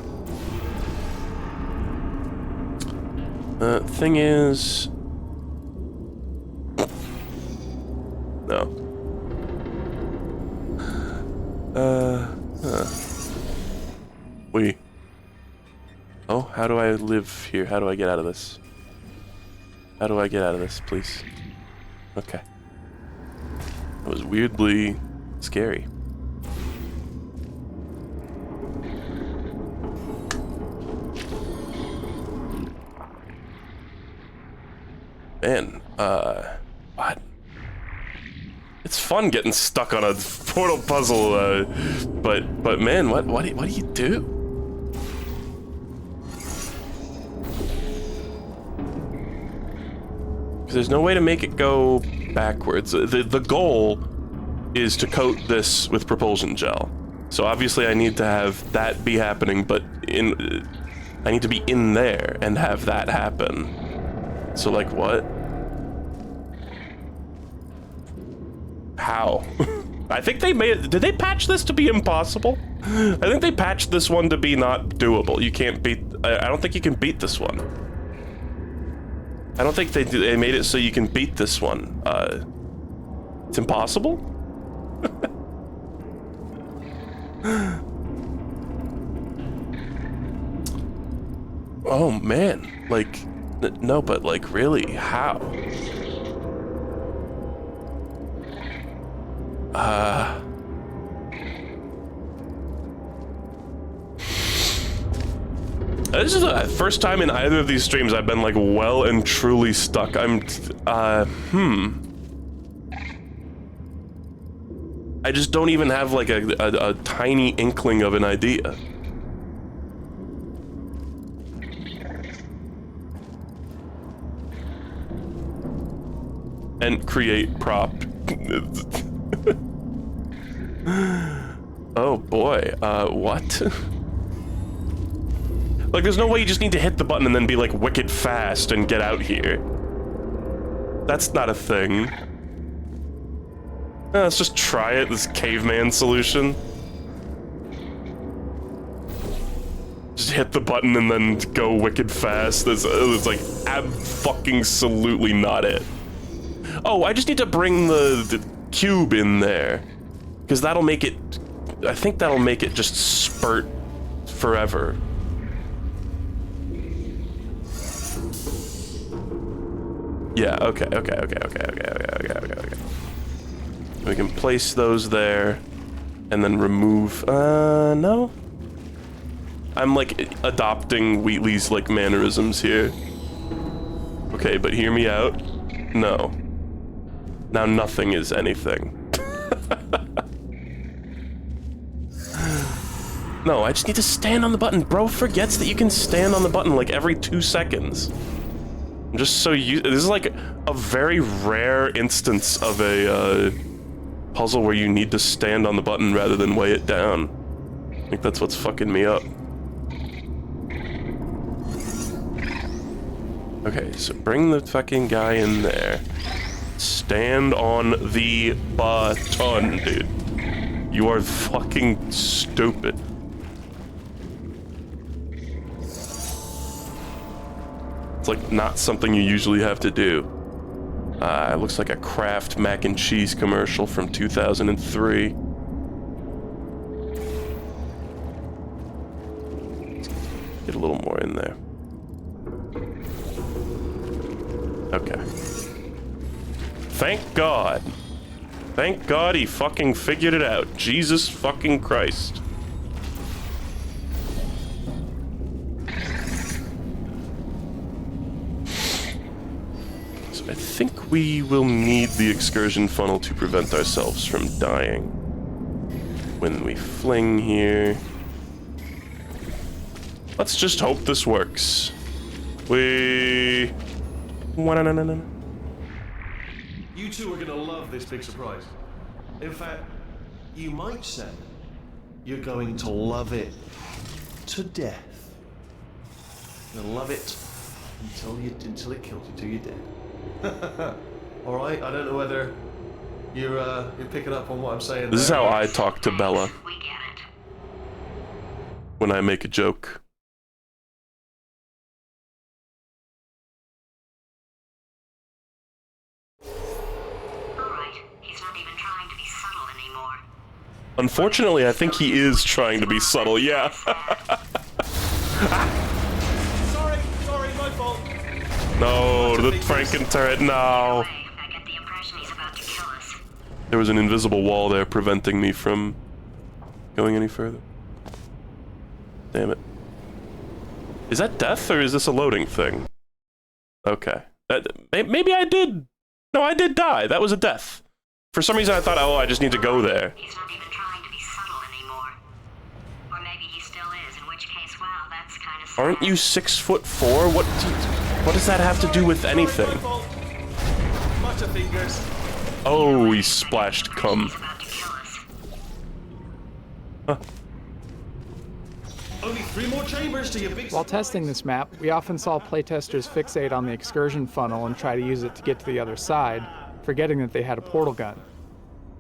Thing is... No. Oh, how do I live here? How do I get out of this? How do I get out of this, please? Okay. That was weirdly scary. Man, what? It's fun getting stuck on a portal puzzle, but man, what do you do? There's no way to make it go backwards. The goal is to coat this with propulsion gel. So obviously I need to have that be happening, but I need to be in there and have that happen. So like what? How? I think they made it. Did they patch this to be impossible? I think they patched this one to be not doable. You can't beat. I don't think you can beat this one. I don't think they made it so you can beat this one. It's impossible? Oh man, like, no, but like really, how? This is the first time in either of these streams I've been like well and truly stuck. I just don't even have like a tiny inkling of an idea. And create prop. Oh boy, what? Like, there's no way you just need to hit the button and then be, like, wicked fast and get out here. That's not a thing. Let's just try it, this caveman solution. Just hit the button and then go wicked fast. It's like, fucking-absolutely not it. Oh, I just need to bring the cube in there. Because that'll make it... I think that'll make it just spurt forever. Yeah, okay. We can place those there, and then remove, no? I'm, like, adopting Wheatley's, like, mannerisms here. Okay, but hear me out. No. Now nothing is anything. No, I just need to stand on the button. Bro forgets that you can stand on the button, like, every 2 seconds. I'm just so used. This is, like, a very rare instance of a, puzzle where you need to stand on the button rather than weigh it down. I think that's what's fucking me up. Okay, so bring the fucking guy in there. Stand on the button, dude. You are fucking stupid. It's like not something you usually have to do. It looks like a Kraft mac and cheese commercial from 2003. Get a little more in there. Okay. Thank God. Thank God he fucking figured it out. Jesus fucking Christ. So I think we will need the excursion funnel to prevent ourselves from dying. When we fling here. Let's just hope this works. You two are gonna love this big surprise. In fact, you might say you're going to love it to death. You'll love it until it kills you till you're dead. All right. I don't know whether you're picking up on what I'm saying. This is how I talk to Bella when I make a joke. Unfortunately, I think he is trying to be subtle, yeah. Sorry, my fault. No, the Franken turret, no. There was an invisible wall there preventing me from going any further. Damn it. Is that death, or is this a loading thing? Okay. Maybe I did. No, I did die. That was a death. For some reason, I thought, oh, I just need to go there. Aren't you 6'4"? What does that have to do with anything? Oh, he splashed cum. Huh. Only 3 more chambers to your big. While testing this map, we often saw playtesters fixate on the excursion funnel and try to use it to get to the other side, forgetting that they had a portal gun.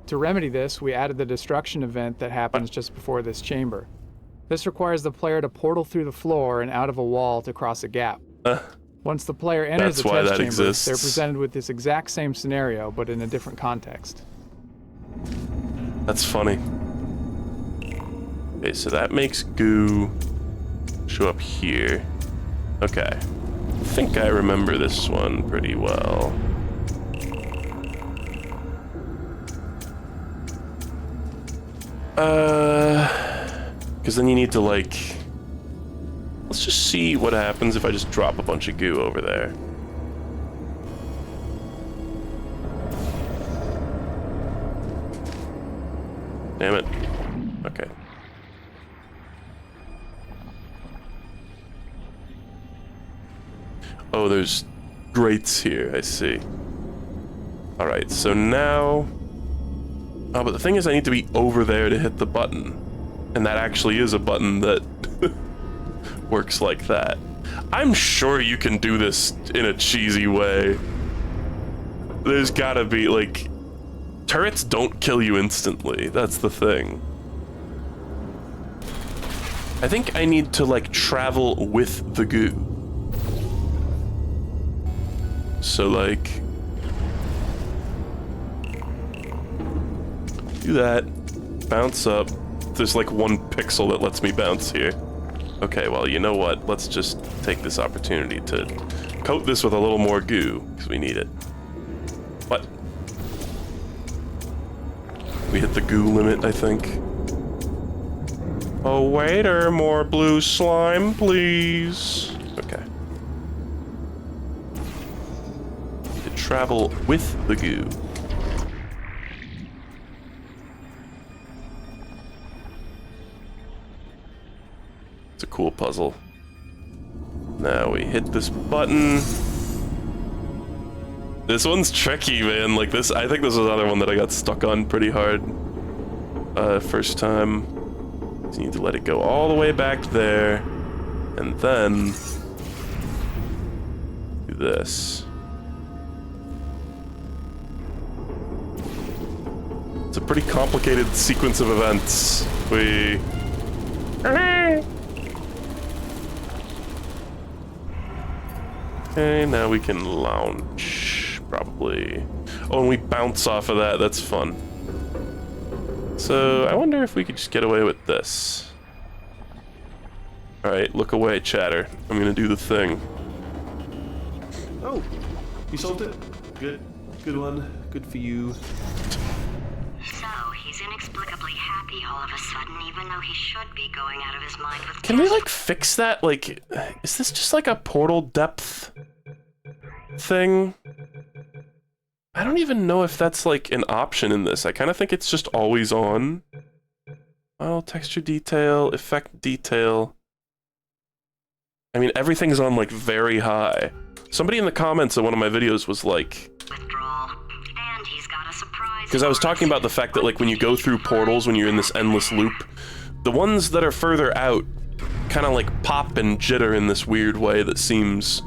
To remedy this, we added the destruction event that happens just before this chamber. This requires the player to portal through the floor and out of a wall to cross a gap. Once the player enters the test chamber, they're presented with this exact same scenario, but in a different context. That's funny. Okay, so that makes goo show up here. Okay. I think I remember this one pretty well. Because then you need to, like... Let's just see what happens if I just drop a bunch of goo over there. Damn it. Okay. Oh, there's grates here, I see. Alright, so now... Oh, but the thing is I need to be over there to hit the button. And that actually is a button that works like that. I'm sure you can do this in a cheesy way. There's gotta be, like... Turrets don't kill you instantly, that's the thing. I think I need to, like, travel with the goo. So, like... Do that. Bounce up. There's like 1 pixel that lets me bounce here. Okay, well, you know what? Let's just take this opportunity to coat this with a little more goo, because we need it. What? We hit the goo limit, I think. Oh, waiter, more blue slime, please. Okay. To travel with the goo. It's a cool puzzle. Now we hit this button. This one's tricky, man. Like this, I think this was another one that I got stuck on pretty hard. First time. So you need to let it go all the way back there, and then do this. It's a pretty complicated sequence of events. Okay, now we can launch, probably. Oh, and we bounce off of that, that's fun. So, I wonder if we could just get away with this. Alright, look away, chatter. I'm gonna do the thing. Oh, you solved it? Good. Good one. Good for you. So, he's inexplicably happy all of a sudden, even though he should be going out of his mind with... Can we, like, fix that? Like, is this just like a portal depth thing? I don't even know if that's, like, an option in this. I kind of think it's just always on. Oh, texture detail, effect detail. I mean, everything's on, like, very high. Somebody in the comments of one of my videos was like... Because I was talking about the fact that, like, when you go through portals, when you're in this endless loop, the ones that are further out kind of, like, pop and jitter in this weird way that seems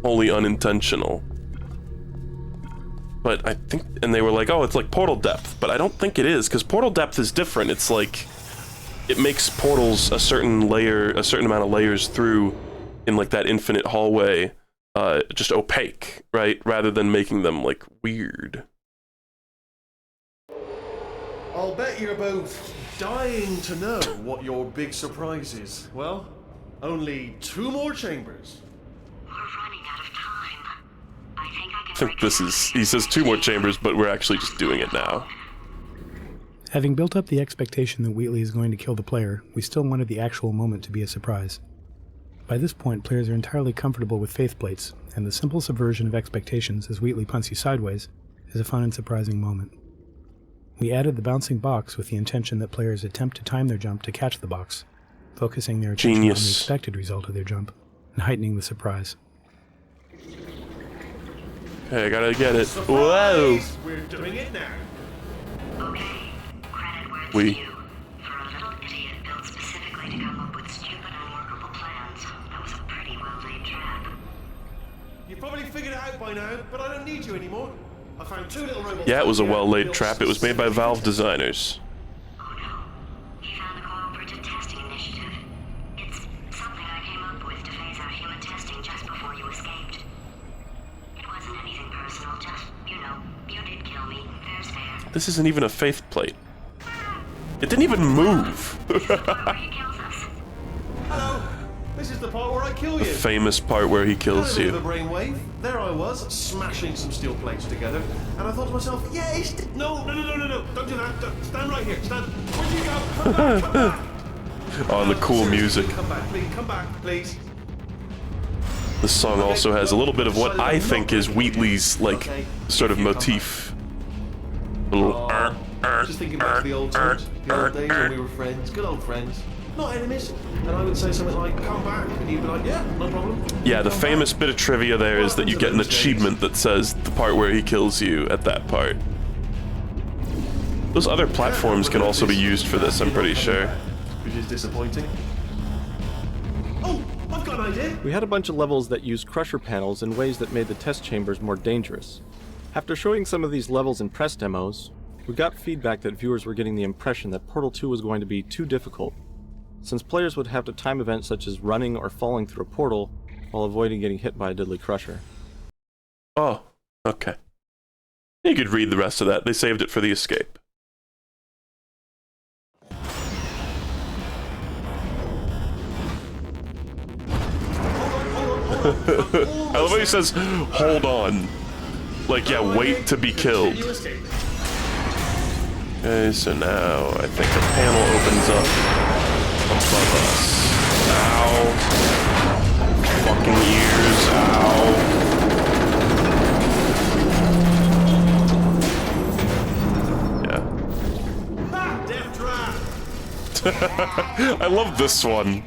wholly unintentional. But I think, and they were like, oh, it's like portal depth, but I don't think it is, because portal depth is different. It's like, it makes portals a certain layer, a certain amount of layers through in like that infinite hallway, just opaque, right? Rather than making them like weird. I'll bet you're both dying to know what your big surprise is. Well, only 2 more chambers. I think this is, he says 2 more chambers, but we're actually just doing it now. Having built up the expectation that Wheatley is going to kill the player, we still wanted the actual moment to be a surprise. By this point, players are entirely comfortable with faith plates, and the simple subversion of expectations as Wheatley punts you sideways is a fun and surprising moment. We added the bouncing box with the intention that players attempt to time their jump to catch the box, focusing their attention on the expected result of their jump, and heightening the surprise. Okay, I gotta get it. Whoa! We're doing it now. Okay, credit where it's We. due. For a little idiot built specifically to come up with stupid, unworkable plans, that was a pretty well-laid trap. You've probably figured it out by now, but I don't need you anymore. I found 2 little robots. Yeah, it was a well-laid trap. It was made by Valve designers. Oh no, he found the cooperative testing initiative. It's something I came up with to phase out human testing just before you escaped. It wasn't anything personal, just, you know, you did kill me. Fair's fair. This isn't even a faith plate. It didn't even move. Hello. This is the part where I kill The you. famous part where he kills Had a bit you. of a brainwave. There I was, smashing some steel plates together, and I thought to myself, yes. No, don't do that. Stand right here. Stand. Where'd you go? Come back, come back. Oh, and the cool music. Come back, please. This song also has a little bit of what I think is Wheatley's, like, sort of motif. A little Just thinking back to the old times, the old days when we were friends, good old friends, not enemies. And I would say something like, come back, and you'd be like, yeah, no problem. Yeah, the famous bit of trivia there is that you get an achievement that says the part where he kills you at that part. Those other platforms can also be used for this, I'm pretty sure. Which is disappointing. Oh, I've got an idea. We had a bunch of levels that used crusher panels in ways that made the test chambers more dangerous. After showing some of these levels in press demos, we got feedback that viewers were getting the impression that Portal 2 was going to be too difficult, since players would have to time events such as running or falling through a portal while avoiding getting hit by a deadly crusher. Oh, okay. You could read the rest of that. They saved it for the escape. I love how he says, hold on. Like, yeah, wait to be killed. Okay, so now I think a panel opens up above us. Ow. Fucking ears, ow. Yeah. I love this one.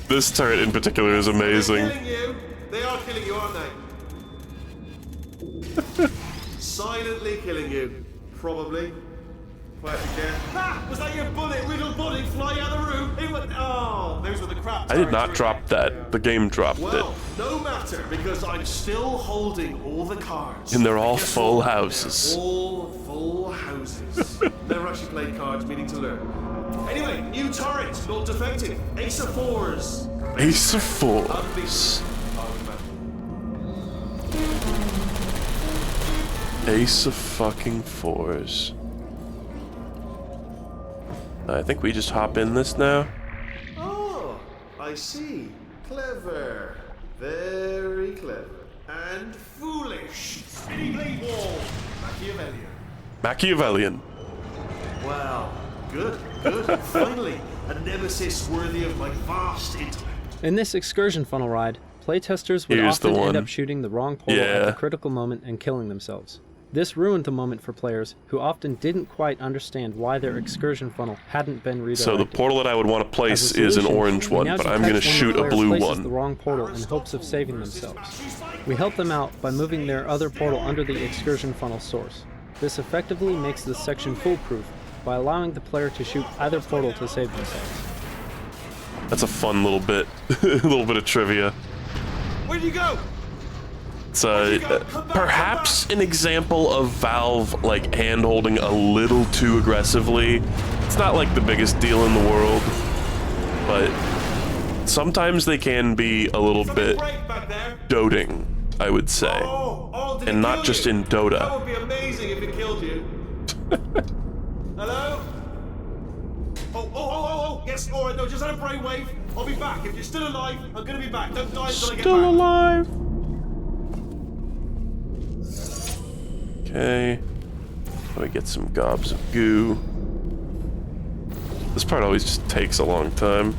This turret in particular is amazing. They're killing you. They are killing you, aren't they? Silently killing you. Probably. Quiet again. Ah! Was that your bullet? Riddle bullet flying out of the room? It went. Oh, those were the crap. I did not drop that. The game dropped it. Well, no matter, because I'm still holding all the cards. And they're all full houses. They're all full houses. Never actually played cards, meaning to learn. Anyway, new turret, not defective. Ace of fours. Ace of fours. Ace of fucking fours. I think we just hop in this now. Oh, I see. Clever. Very clever. And foolish. Spinning blade wall. Machiavellian. Machiavellian. Wow. Good, good. Finally, a nemesis worthy of my vast intellect. In this excursion funnel ride, playtesters would often end up shooting the wrong portal at the critical moment and killing themselves. This ruined the moment for players who often didn't quite understand why their excursion funnel hadn't been redirected. So the portal that I would want to place is an orange one, but I'm going to shoot a blue one. The wrong portal in hopes of saving themselves. We help them out by moving their other portal under the excursion funnel source. This effectively makes this section foolproof by allowing the player to shoot either portal to save themselves. That's a fun little bit, a little bit of trivia. Where'd you go? It's perhaps an example of Valve like hand-holding a little too aggressively. It's not like the biggest deal in the world, but sometimes they can be a little bit doting, I would say, and not just in Dota. That would be amazing if it killed you. Hello? Oh, yes, alright, no, just had a brainwave. I'll be back. If you're still alive, I'm gonna be back. Don't die until I get back. Still alive. Okay. Let me get some gobs of goo. This part always just takes a long time.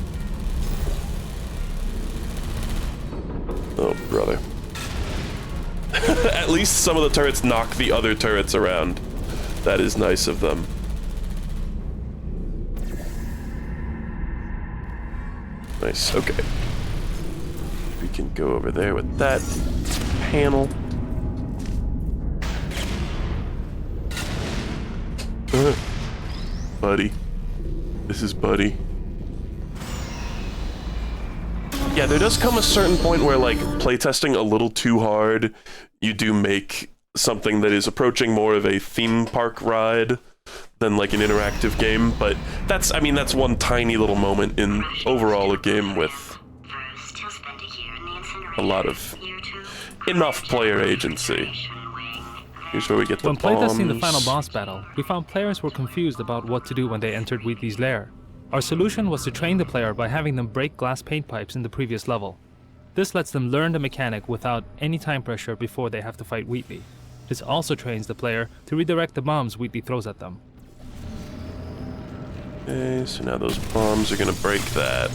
Oh, brother. At least some of the turrets knock the other turrets around. That is nice of them. Nice, okay. We can go over there with that panel. Buddy. This is Buddy. Yeah, there does come a certain point where, like, playtesting a little too hard, you do make something that is approaching more of a theme park ride than, like, an interactive game, but that's, I mean, that's one tiny little moment in overall a game with a lot of enough player agency. Here's where we get the bombs. When playtesting the final boss battle, we found players were confused about what to do when they entered Wheatley's lair. Our solution was to train the player by having them break glass paint pipes in the previous level. This lets them learn the mechanic without any time pressure before they have to fight Wheatley. This also trains the player to redirect the bombs Wheatley throws at them. Okay, so now those bombs are gonna break that.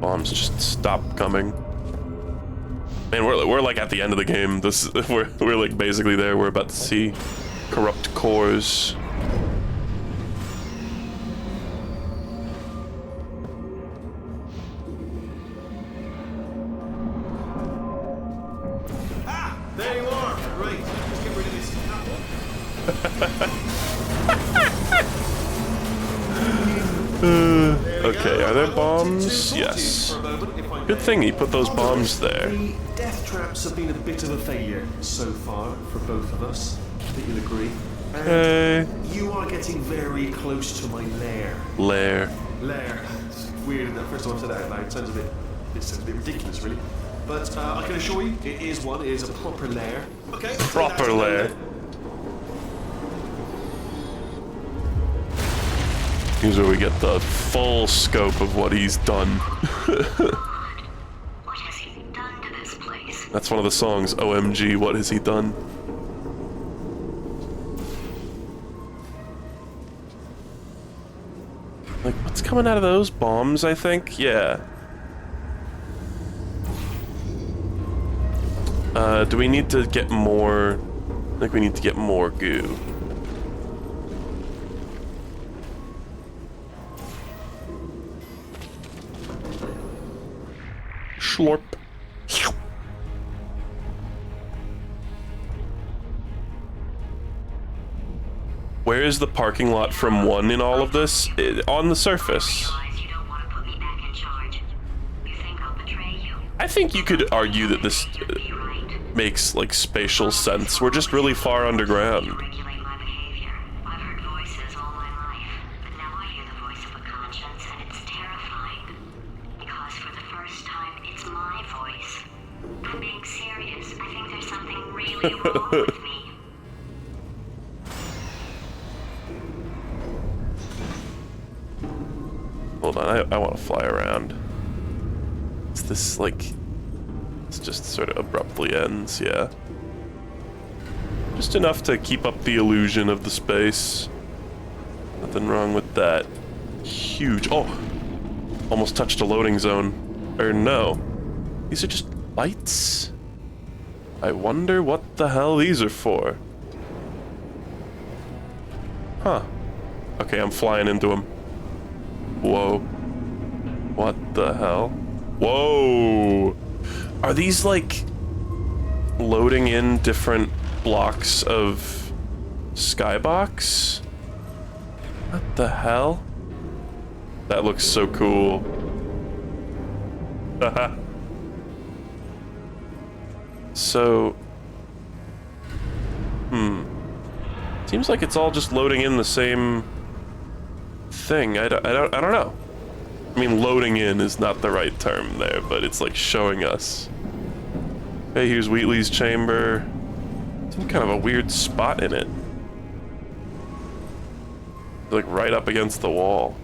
Bombs just stop coming. Man, we're like at the end of the game. We're like basically there. We're about to see corrupt cores. Ah, there you are. Right, just get rid of this apple. Okay, are there bombs? Yes. Good thing he put those bombs there. The death traps have been a bit of a failure so far for both of us. I think you'll agree. Okay. You are getting very close to my lair. Lair. Lair. It's weird, isn't it? First time I've said that out loud. It sounds a bit ridiculous, really. But I can assure you, it is one. It is a proper lair. Okay. Proper lair. Here's where we get the full scope of what he's done. What has he done to this place? That's one of the songs, OMG, what has he done? Like, what's coming out of those bombs, I think? Yeah. Do we need to get more? I think we need to get more goo. Slurp. Where is the parking lot from 1 in all of this? On the surface. I think you could argue that this makes like spatial sense. We're just really far underground. I'm being serious. I think there's something really wrong with me. Hold on, I want to fly around. It's this, like... It's just sort of abruptly ends, yeah. Just enough to keep up the illusion of the space. Nothing wrong with that. Huge... Oh! Almost touched a loading zone. Or no. These are just lights? I wonder what the hell these are for. Huh. Okay, I'm flying into them. Whoa. What the hell? Whoa! Are these like loading in different blocks of skybox? What the hell? That looks so cool. Haha. So... Seems like it's all just loading in the same thing. I don't know. I mean, loading in is not the right term there, but it's like showing us. Hey, here's Wheatley's chamber. Some kind of a weird spot in it. Like right up against the wall.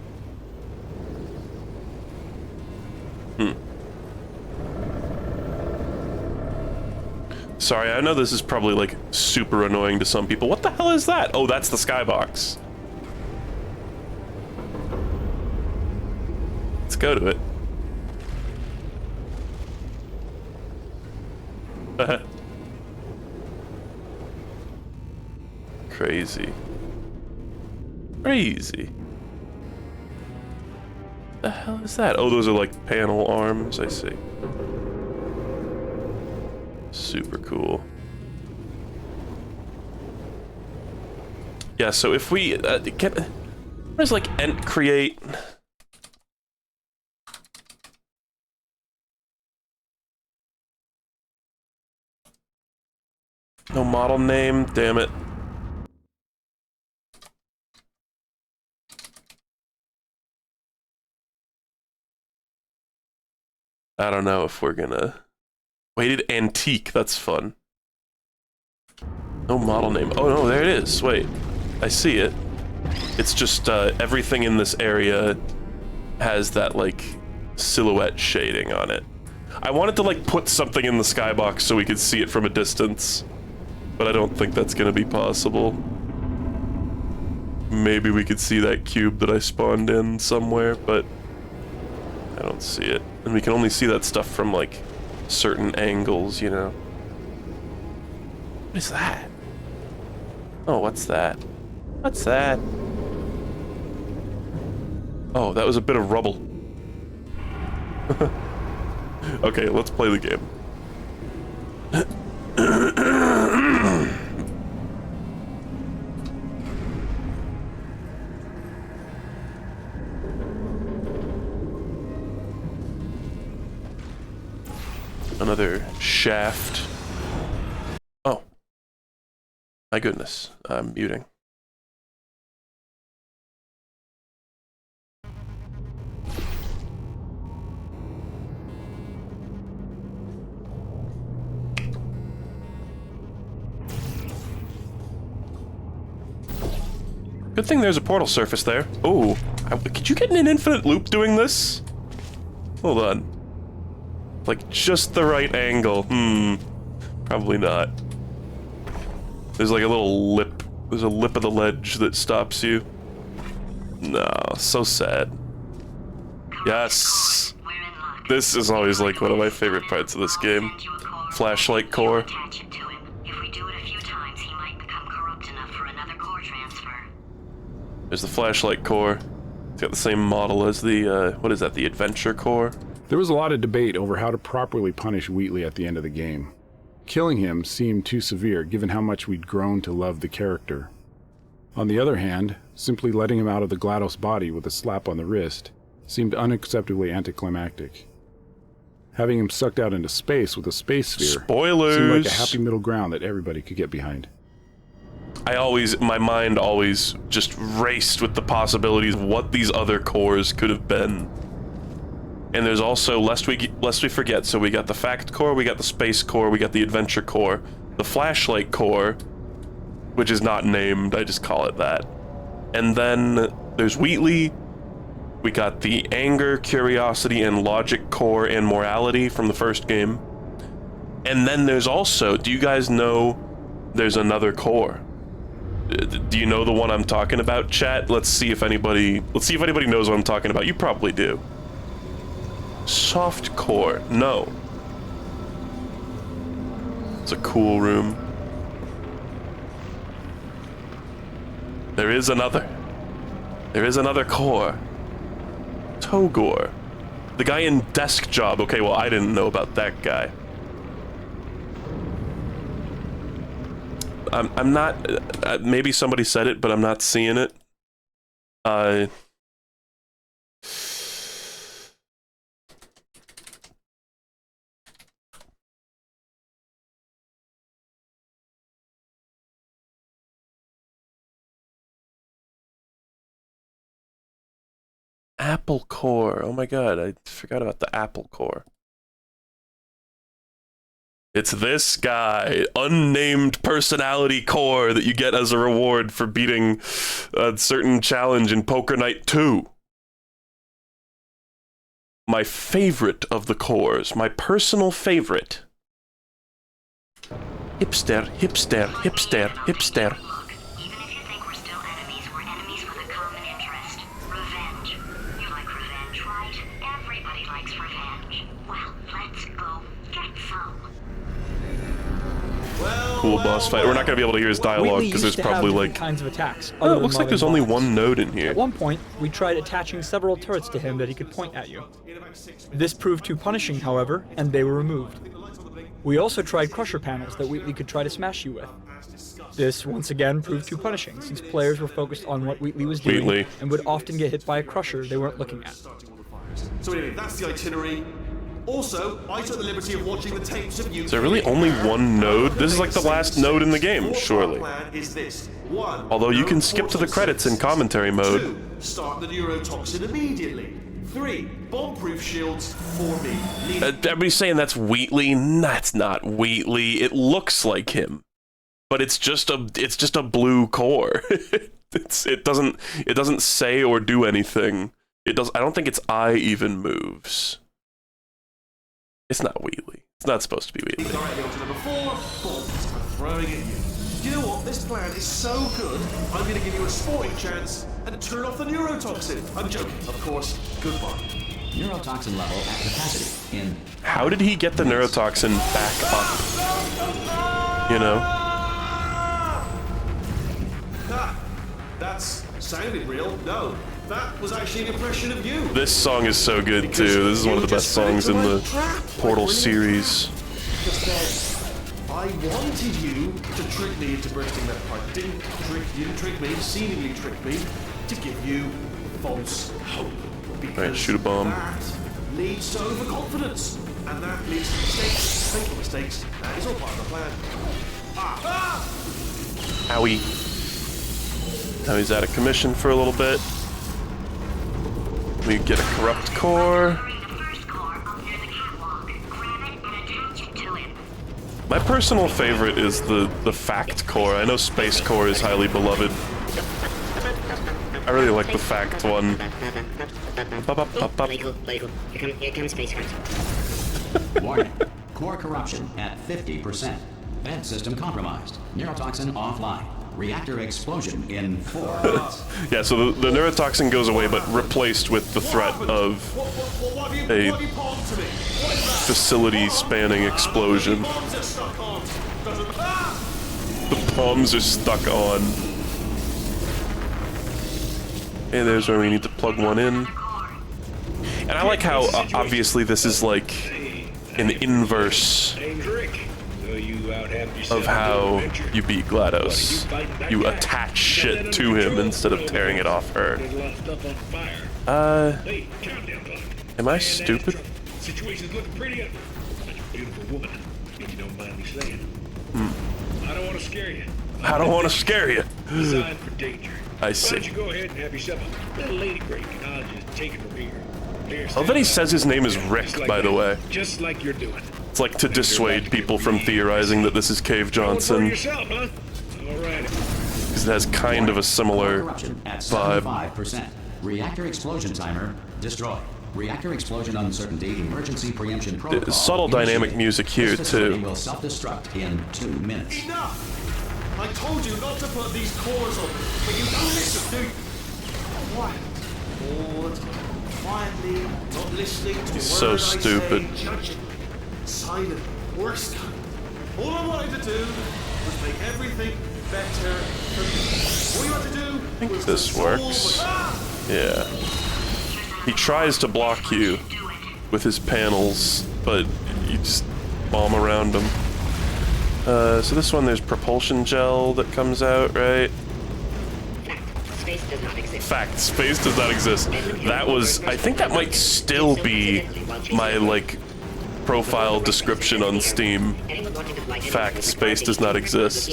Sorry, I know this is probably like super annoying to some people. What the hell is that? Oh, that's the skybox. Let's go to it. Crazy. Crazy. The hell is that? Oh, those are like panel arms, I see. Super cool. Yeah, so if we there's like create. No model name, damn it. I don't know if we're gonna... Weighted antique, that's fun. No model name. Oh no, there it is. Wait, I see it. It's just everything in this area has that like silhouette shading on it. I wanted to like put something in the skybox so we could see it from a distance, but I don't think that's gonna be possible. Maybe we could see that cube that I spawned in somewhere, but I don't see it. And we can only see that stuff from like certain angles, you know. What is that? Oh, what's that? What's that? Oh, that was a bit of rubble. Okay, let's play the game. Another shaft. Oh. My goodness. I'm muting. Good thing there's a portal surface there. Oh, could you get in an infinite loop doing this? Hold on. Like, just the right angle. Probably not. There's like a little lip. There's a lip of the ledge that stops you. No, so sad. Yes! This is always like one of my favorite parts of this game. Flashlight core. There's the flashlight core. It's got the same model as the, what is that, the adventure core? There was a lot of debate over how to properly punish Wheatley at the end of the game. Killing him seemed too severe, given how much we'd grown to love the character. On the other hand, simply letting him out of the GLaDOS body with a slap on the wrist seemed unacceptably anticlimactic. Having him sucked out into space with a space sphere seemed like a happy middle ground that everybody could get behind. My mind always just raced with the possibilities of what these other cores could have been. And there's also, lest we forget, so we got the fact core, we got the space core, we got the adventure core, the flashlight core, which is not named, I just call it that. And then there's Wheatley, we got the anger, curiosity, and logic core and morality from the first game. And then there's also, do you guys know there's another core? Do you know the one I'm talking about, chat? Let's see if anybody knows what I'm talking about. You probably do. Soft core. No. It's a cool room. There is another core. Togor. The guy in Desk Job. Okay, well, I didn't know about that guy. I'm not, maybe somebody said it, but I'm not seeing it. Apple Core. Oh my god, I forgot about the Apple Core. It's this guy, unnamed personality core that you get as a reward for beating a certain challenge in Poker Night 2. My favorite of the cores, my personal favorite. Hipster, hipster, hipster, hipster. Cool boss fight. We're not going to be able to hear his dialogue because there's probably like kinds of attacks. Oh, it looks like there's only one node in here. At one point, we tried attaching several turrets to him that he could point at you. This proved too punishing, however, and they were removed. We also tried crusher panels that Wheatley could try to smash you with. This, once again, proved too punishing, since players were focused on what Wheatley was doing and would often get hit by a crusher they weren't looking at. So anyway, that's the itinerary. Also, I took the liberty of watching the tapes of you. Is there really only one node? This is like the last node in the game, surely. Although you can skip to the credits in commentary mode. 2. Start the neurotoxin immediately. 3. Bomb-proof shields for me. Everybody's saying that's Wheatley. That's not Wheatley. It looks like him, but it's just a blue core. It doesn't say or do anything. I don't think its eye even moves. It's not Wheatley. It's not supposed to be Wheatley. Directly onto number 4, bombs. I'm throwing at you. Do you know what? This plan is so good, I'm going to give you a sporting chance and turn off the neurotoxin. I'm joking, of course. Goodbye. Neurotoxin level at capacity in... How did he get the neurotoxin back up? You know? That's sounded real. No. That was actually an impression of you. This song is so good too. This is one of the best songs in the Portal series. Because then, I wanted you to trick me into bursting that pipe. You didn't trick me, seemingly trick me, to give you false hope. Right, shoot a bomb. That leads to overconfidence. And that leads to mistakes. Fatal mistakes. That is all part of the plan. Owie. Now he's out of commission for a little bit. We get a corrupt core. My personal favorite is the fact core. I know space core is highly beloved. I really like the fact one. Here comes Space Crunch. Warning. Core corruption at 50%. Vent system compromised. Neurotoxin offline. Reactor explosion in 4 minutes. Yeah, so the neurotoxin goes away, but replaced with the threat of a facility-spanning explosion. The bombs are stuck on. And there's where we need to plug one in. And I like how, obviously, this is like an inverse of how you beat GLaDOS. You attach shit to him instead of tearing it off her. Am I stupid? Situation's looking pretty up. Such a beautiful woman, if you don't mind me saying. I don't want to scare you. I don't want to scare you. Designed for danger. I see. Why don't you go ahead and have yourself a little lady break, and I'll just take it from here. I love that he says his name is Rick, by the way. Just like you're doing. It's like to dissuade people from theorizing that this is Cave Johnson. Yourself, huh? All right. Because it has kind of a similar vibe. 75%. Reactor explosion timer destroyed. Reactor explosion uncertainty emergency preemption protocol. Subtle dynamic music here too. Will self-destruct in 2 minutes. Enough! I told you not to put these cores on, but you don't listen, do you? Quiet. All the time. Quietly, not listening to He's a so word stupid. I say, judging. Silent. Worst kind. All I wanted to do was make everything better for me. All you had to do I think was this to works. solve Yeah. He tries to block you with his panels, but you just bomb around him. So this one, there's propulsion gel that comes out, right? Space does not exist. Fact, space does not exist. That was, I think that might still be my, like, profile description on Steam. Fact, space does not exist.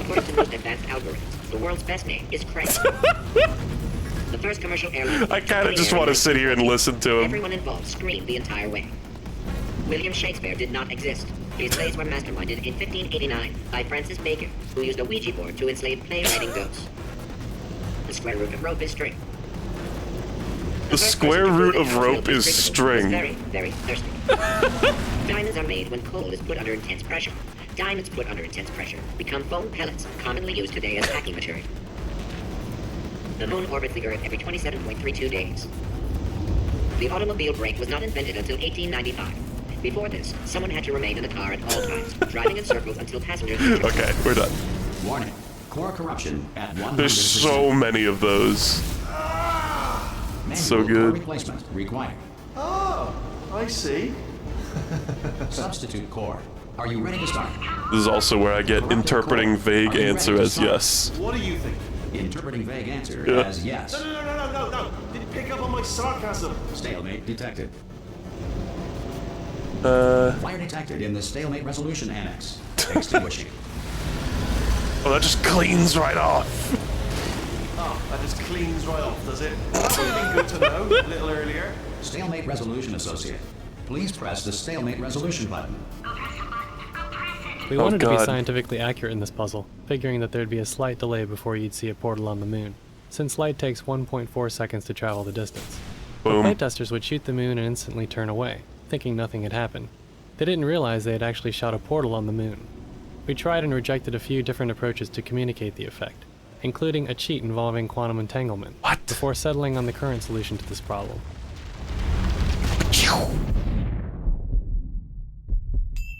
According to most advanced algorithms, the world's best name is Craig. The first commercial airline. I kind of just want to sit here and listen to him. Everyone involved screamed the entire way. William Shakespeare did not exist. His plays were masterminded in 1589 by Francis Bacon, who used a Ouija board to enslave playwriting ghosts. The square root of rope is string. The square root of rope is string. Very, very thirsty. Diamonds are made when coal is put under intense pressure. Diamonds put under intense pressure become foam pellets, commonly used today as packing material. The moon orbits the Earth every 27.32 days. The automobile brake was not invented until 1895. Before this, someone had to remain in the car at all times, driving in circles until passengers... Okay, we're done. Warning. Core corruption at 100%. There's so many of those. So good. Replacement required. Oh, I see. Substitute core. Are you ready to start? This is also where I get interpreting vague answer as yes. What do you think? Interpreting vague answer as yes. No. Did you pick up on my sarcasm? Stalemate detected. Fire detected in the stalemate resolution annex. Extinguishing. Oh, that just cleans right off. Oh, that just cleans right off, does it? That would have been good to know a little earlier. Stalemate resolution associate. Please press the stalemate resolution button. We wanted to be scientifically accurate in this puzzle, figuring that there'd be a slight delay before you'd see a portal on the moon, since light takes 1.4 seconds to travel the distance. Boom. The playtesters would shoot the moon and instantly turn away, thinking nothing had happened. They didn't realize they had actually shot a portal on the moon. We tried and rejected a few different approaches to communicate the effect, including a cheat involving quantum entanglement, before settling on the current solution to this problem.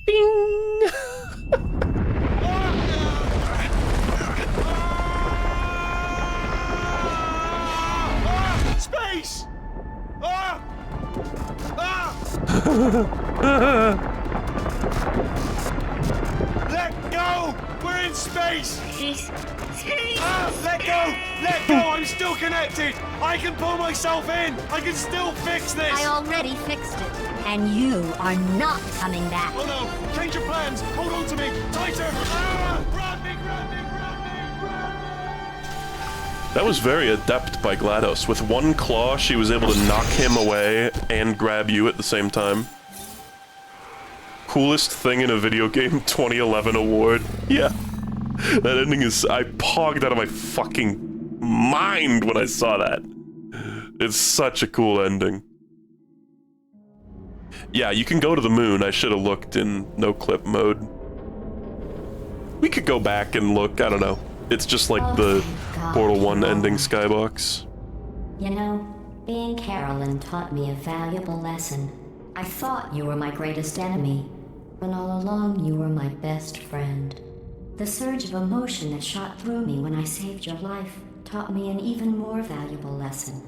Bing! Space! Let go! We're in space! Space! Let go! Let go! I'm still connected! I can pull myself in! I can still fix this! I already fixed it. And you are not coming back. Oh no! Change your plans! Hold on to me! Tighter! Grab me! That was very adept by GLaDOS. With one claw, she was able to knock him away and grab you at the same time. Coolest thing in a video game 2011 award. Yeah. That ending is... I pogged out of my fucking mind when I saw that. It's such a cool ending. Yeah, you can go to the moon. I should have looked in no-clip mode. We could go back and look, I don't know. It's just like the Portal 1 ending skybox. You know, being Carolyn taught me a valuable lesson. I thought you were my greatest enemy, when all along you were my best friend. The surge of emotion that shot through me when I saved your life taught me an even more valuable lesson,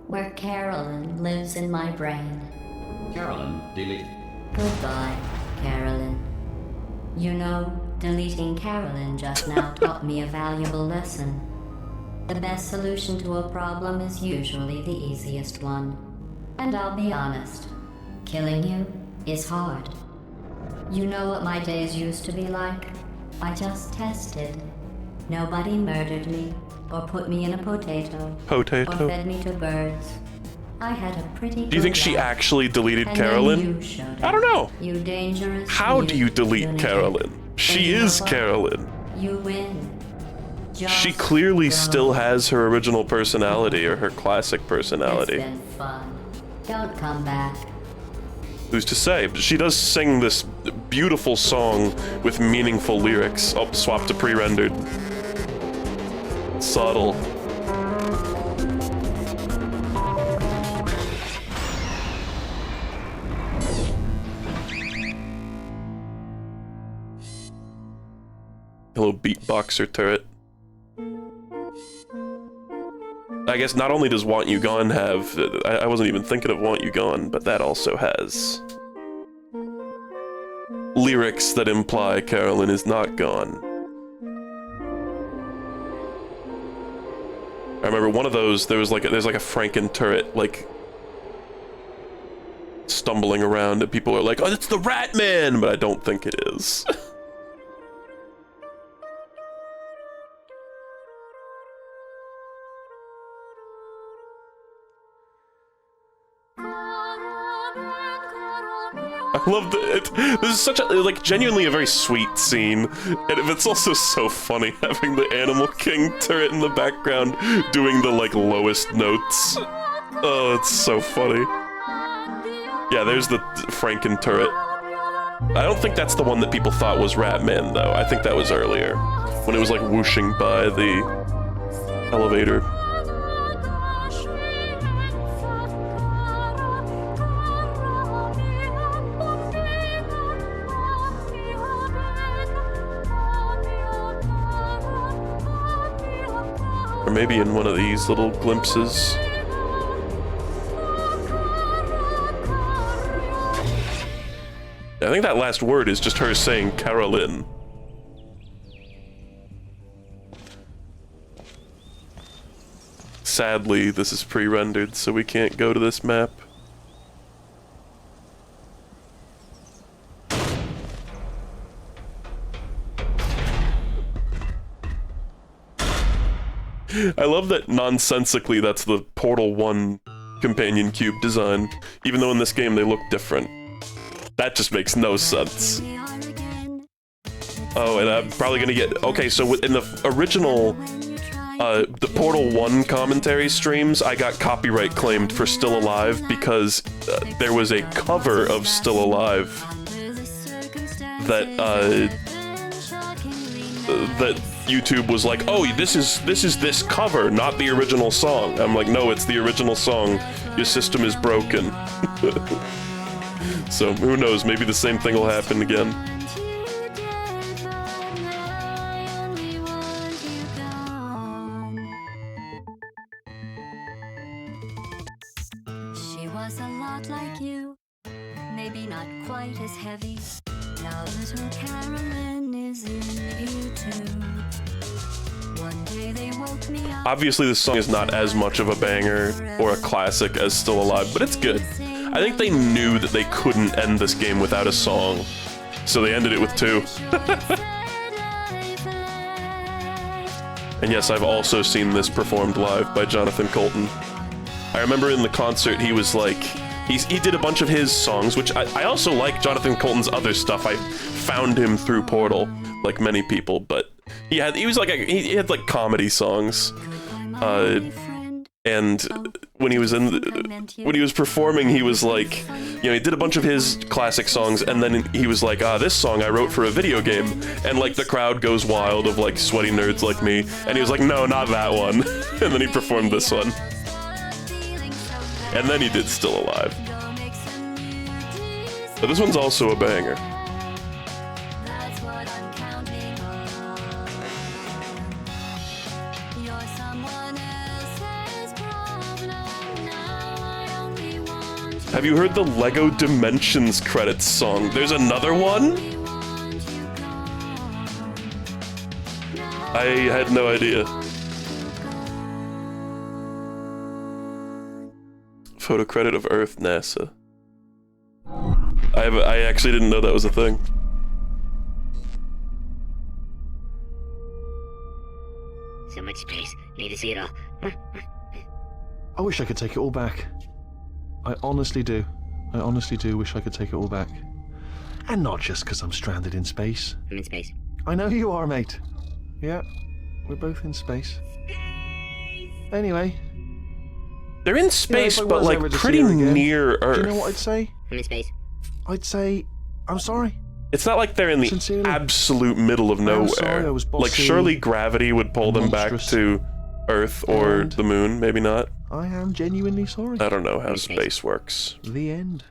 where Carolyn lives in my brain. Carolyn, delete. Goodbye, Carolyn. You know, deleting Carolyn just now taught me a valuable lesson. The best solution to a problem is usually the easiest one. And I'll be honest, killing you is hard. You know what my days used to be like? I just tested. Nobody murdered me, or put me in a potato, or fed me to birds. I had a pretty Do you think she actually deleted Carolyn? I don't know. You dangerous. How do you delete Carolyn? She is Carolyn. You win. She clearly still has her original personality, or her classic personality. It's been fun. Don't come back. Who's to say? She does sing this beautiful song with meaningful lyrics. Oh, swap to pre-rendered. Subtle. Hello, beatboxer turret. I guess not only does Want You Gone have... I wasn't even thinking of Want You Gone, but that also has lyrics that imply Carolyn is not gone. I remember one of those, there's like a Franken turret, like, stumbling around, and people are like, oh, it's the Rat Man! But I don't think it is. I love that. This is such a, like, genuinely a very sweet scene, and it's also so funny having the Animal King turret in the background doing the, like, lowest notes. Oh, it's so funny. Yeah, there's the Franken turret. I don't think that's the one that people thought was Ratman, though. I think that was earlier, when it was, like, whooshing by the elevator. Or maybe in one of these little glimpses. I think that last word is just her saying Carolyn. Sadly, this is pre-rendered, so we can't go to this map. I love that nonsensically that's the Portal 1 companion cube design, even though in this game they look different. That just makes no sense. Oh, and I'm probably gonna get... Okay, so in the original, the Portal 1 commentary streams, I got copyright claimed for Still Alive because there was a cover of Still Alive that, that YouTube was like, oh, this is this cover, not the original song. I'm like, no, it's the original song. Your system is broken. So who knows, maybe the same thing will happen again. She was a lot like you, maybe not quite as heavy. Now little Carolyn is in you too. One day they woke me up. Obviously this song is not as much of a banger or a classic as Still Alive, but it's good. I think they knew that they couldn't end this game without a song, so they ended it with 2. And yes, I've also seen this performed live by Jonathan Coulton. I remember in the concert he was like, he did a bunch of his songs, which I also like Jonathan Coulton's other stuff. I found him through Portal, like many people, but he had like comedy songs. And when he was when he was performing, he was like, you know, he did a bunch of his classic songs, and then he was like, this song I wrote for a video game, and like the crowd goes wild of like sweaty nerds like me, and he was like, no, not that one, and then he performed this one, and then he did Still Alive. But this one's also a banger. Have you heard the LEGO Dimensions credits song? There's another one? I had no idea. Photo credit of Earth, NASA. I actually didn't know that was a thing. So much space. Need to see it all. I wish I could take it all back. I honestly do. I honestly do wish I could take it all back. And not just because I'm stranded in space. I'm in space. I know you are, mate. Yeah, we're both in space. Anyway. They're in space, but like pretty near Earth. Do you know what I'd say? I'm in space. I'd say, I'm sorry. It's not like they're in the absolute middle of nowhere. Sorry, I was bossy, like surely gravity would pull them back to Earth or the moon, maybe not. I am genuinely sorry. I don't know how space works. The end.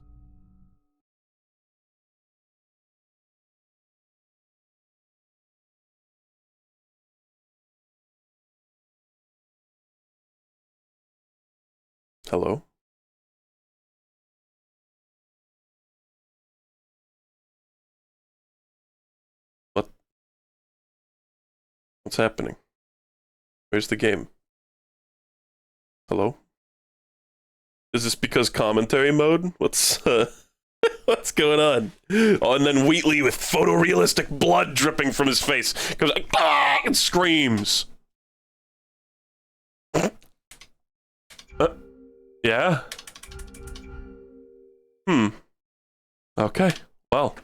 Hello? What? What's happening? Where's the game? Hello? Is this because commentary mode? What's what's going on? Oh, and then Wheatley with photorealistic blood dripping from his face goes and screams. Yeah. Okay. Well,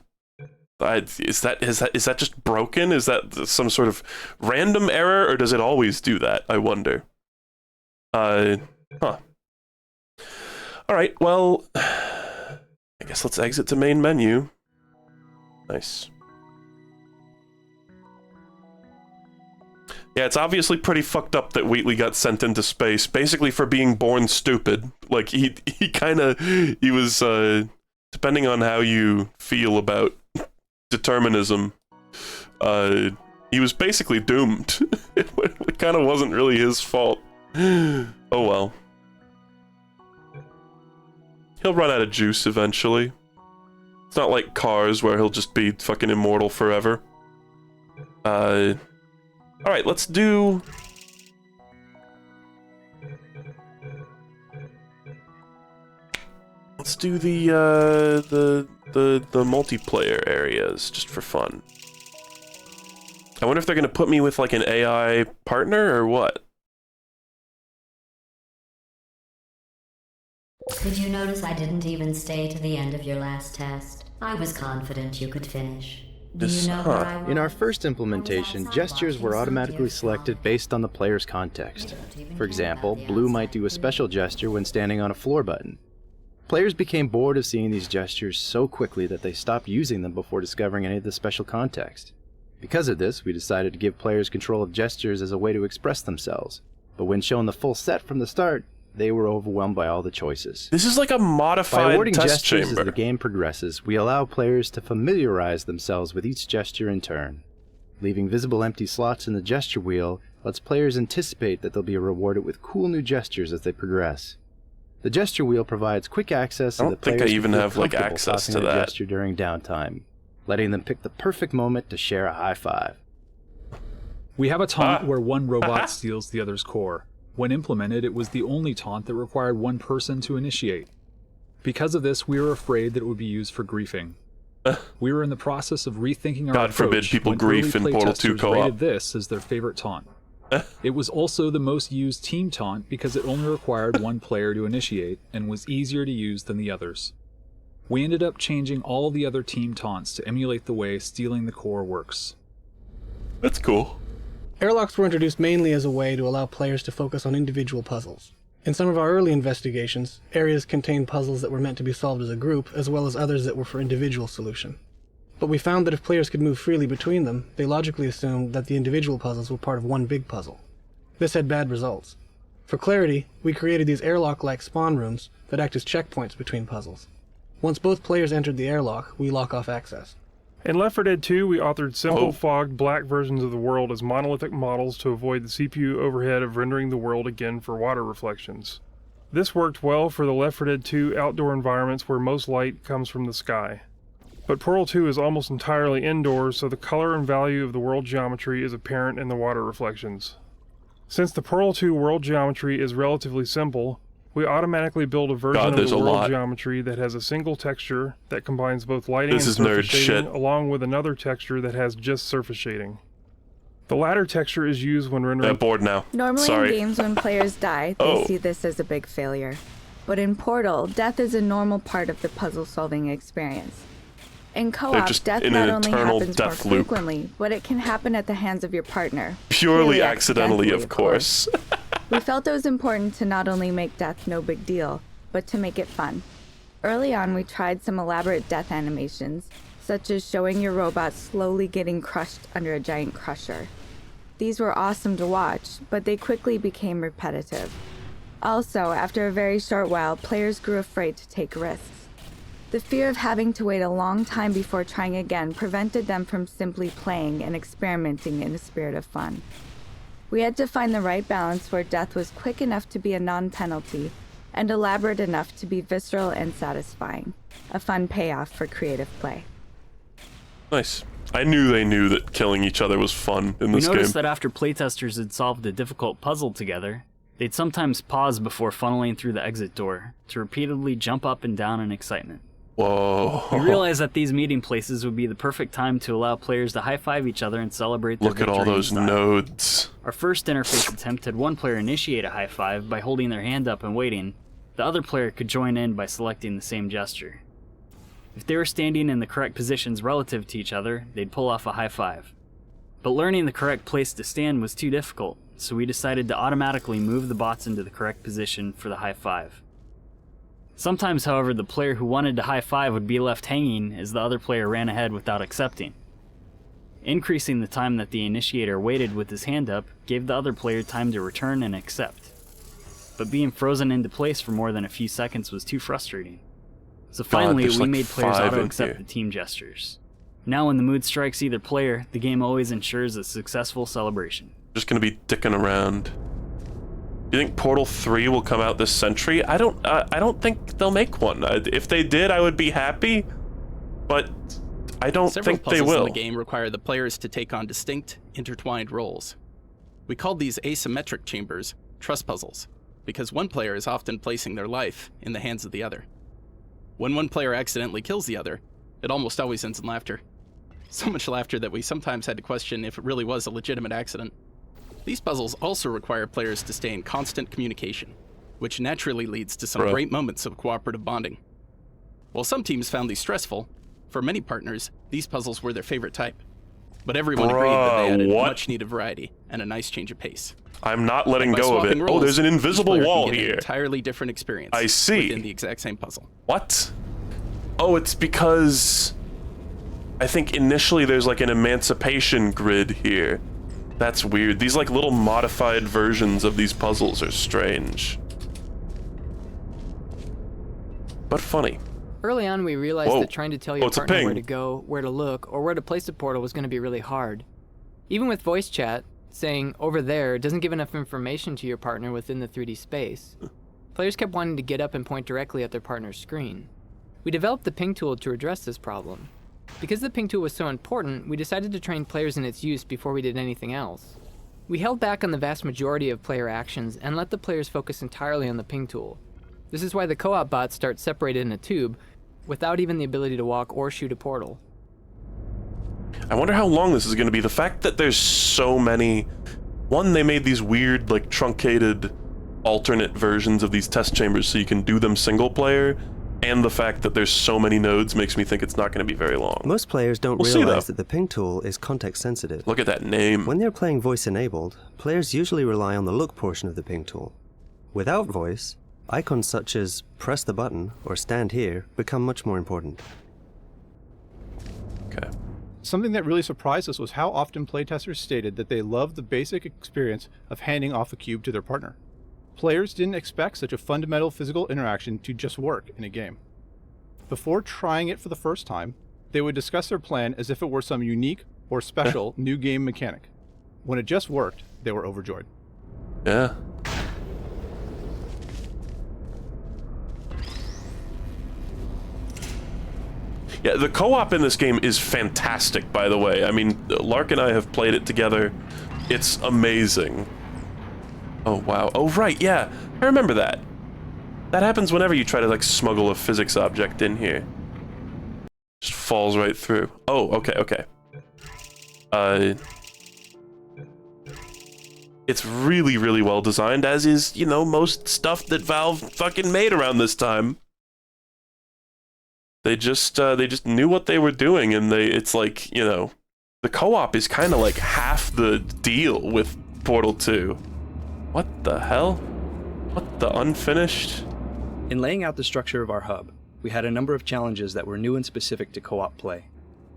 is that just broken? Is that some sort of random error, or does it always do that? I wonder. Huh. Alright, well, I guess let's exit to main menu. Nice. Yeah, it's obviously pretty fucked up that Wheatley got sent into space, basically for being born stupid. Like, he was, depending on how you feel about determinism, he was basically doomed. It kind of wasn't really his fault. Oh well. He'll run out of juice eventually. It's not like Cars where he'll just be fucking immortal forever. Alright, let's do... Let's do the multiplayer areas, just for fun. I wonder if they're gonna put me with like an AI partner or what? Did you notice I didn't even stay to the end of your last test? I was confident you could finish. Do you know where I was? In our first implementation, gestures were automatically selected based on the player's context. For example, blue might do a special gesture when standing on a floor button. Players became bored of seeing these gestures so quickly that they stopped using them before discovering any of the special context. Because of this, we decided to give players control of gestures as a way to express themselves. But when shown the full set from the start, they were overwhelmed by all the choices. This is like a modified By awarding test gestures chamber. as the game progresses, we allow players to familiarize themselves with each gesture in turn. Leaving visible empty slots in the gesture wheel lets players anticipate that they'll be rewarded with cool new gestures as they progress. The gesture wheel provides quick access so that players even can have feel like comfortable access tossing to a that. gesture during downtime, letting them pick the perfect moment to share a high five. We have a taunt where one robot steals the other's core. When implemented, it was the only taunt that required one person to initiate. Because of this, we were afraid that it would be used for griefing. We were in the process of rethinking our God forbid approach people when grief early in Portal 2 playtesters co-op. rated this as their favorite taunt. It was also the most used team taunt because it only required one player to initiate and was easier to use than the others. We ended up changing all the other team taunts to emulate the way stealing the core works. That's cool. Airlocks were introduced mainly as a way to allow players to focus on individual puzzles. In some of our early investigations, areas contained puzzles that were meant to be solved as a group, as well as others that were for individual solution. But we found that if players could move freely between them, they logically assumed that the individual puzzles were part of one big puzzle. This had bad results. For clarity, we created these airlock-like spawn rooms that act as checkpoints between puzzles. Once both players entered the airlock, we lock off access. In Left 4 Dead 2, we authored simple, fogged, black versions of the world as monolithic models to avoid the CPU overhead of rendering the world again for water reflections. This worked well for the Left 4 Dead 2 outdoor environments where most light comes from the sky. But Portal 2 is almost entirely indoors, so the color and value of the world geometry is apparent in the water reflections. Since the Portal 2 world geometry is relatively simple, we automatically build a version of the world geometry that has a single texture that combines both lighting and surface shading, along with another texture that has just surface shading. The latter texture is used when rendering... I'm bored now. Normally in games when players die, they see this as a big failure. But in Portal, death is a normal part of the puzzle-solving experience. In co-op, death not only happens more frequently, but it can happen at the hands of your partner. Purely accidentally, of course. We felt it was important to not only make death no big deal, but to make it fun. Early on, we tried some elaborate death animations, such as showing your robot slowly getting crushed under a giant crusher. These were awesome to watch, but they quickly became repetitive. Also, after a very short while, players grew afraid to take risks. The fear of having to wait a long time before trying again prevented them from simply playing and experimenting in a spirit of fun. We had to find the right balance where death was quick enough to be a non-penalty and elaborate enough to be visceral and satisfying. A fun payoff for creative play. Nice. I knew they knew that killing each other was fun in this game. We noticed that after playtesters had solved a difficult puzzle together, they'd sometimes pause before funneling through the exit door to repeatedly jump up and down in excitement. Whoa. We realized that these meeting places would be the perfect time to allow players to high-five each other and celebrate their victory. Look at all those nodes. Our first interface attempt had one player initiate a high-five by holding their hand up and waiting. The other player could join in by selecting the same gesture. If they were standing in the correct positions relative to each other, they'd pull off a high-five. But learning the correct place to stand was too difficult, so we decided to automatically move the bots into the correct position for the high-five. Sometimes, however, the player who wanted to high-five would be left hanging as the other player ran ahead without accepting. Increasing the time that the initiator waited with his hand up gave the other player time to return and accept. But being frozen into place for more than a few seconds was too frustrating. So finally, we made players auto-accept the team gestures. Now when the mood strikes either player, the game always ensures a successful celebration. Just gonna be dicking around. Do you think Portal 3 will come out this century? I don't think they'll make one. If they did, I would be happy, but I don't think they will. Several puzzles in the game require the players to take on distinct, intertwined roles. We called these asymmetric chambers trust puzzles, because one player is often placing their life in the hands of the other. When one player accidentally kills the other, it almost always ends in laughter. So much laughter that we sometimes had to question if it really was a legitimate accident. These puzzles also require players to stay in constant communication, which naturally leads to some great moments of cooperative bonding. While some teams found these stressful, for many partners, these puzzles were their favorite type. But everyone agreed that they added much-needed variety and a nice change of pace. I'm not letting go of it. Oh, there's an invisible wall here. An entirely different experience. I see. Within the exact same puzzle. What? Oh, it's because I think initially there's like an emancipation grid here. That's weird. These like little modified versions of these puzzles are strange. But funny. Early on, we realized that trying to tell your partner where to go, where to look, or where to place a portal was going to be really hard. Even with voice chat, saying over there doesn't give enough information to your partner within the 3D space. Players kept wanting to get up and point directly at their partner's screen. We developed the ping tool to address this problem. Because the ping tool was so important, we decided to train players in its use before we did anything else. We held back on the vast majority of player actions and let the players focus entirely on the ping tool. This is why the co-op bots start separated in a tube, without even the ability to walk or shoot a portal. I wonder how long this is going to be. The fact that there's so many... One, they made these weird, like, truncated alternate versions of these test chambers so you can do them single player, and the fact that there's so many nodes makes me think it's not going to be very long. Most players don't realize that the ping tool is context sensitive. Look at that name. When they're playing voice enabled, players usually rely on the look portion of the ping tool. Without voice, icons such as press the button or stand here become much more important. Okay. Something that really surprised us was how often playtesters stated that they loved the basic experience of handing off a cube to their partner. Players didn't expect such a fundamental physical interaction to just work in a game. Before trying it for the first time, they would discuss their plan as if it were some unique or special new game mechanic. When it just worked, they were overjoyed. Yeah. Yeah, the co-op in this game is fantastic, by the way. I mean, Lark and I have played it together. It's amazing. Oh, wow. Oh, right, yeah. I remember that. That happens whenever you try to, like, smuggle a physics object in here. Just falls right through. Oh, okay, okay. It's really, really well designed, as is, you know, most stuff that Valve fucking made around this time. They just knew what they were doing, and it's like, you know, the co-op is kind of like half the deal with Portal 2. What the hell? What the unfinished? In laying out the structure of our hub, we had a number of challenges that were new and specific to co-op play.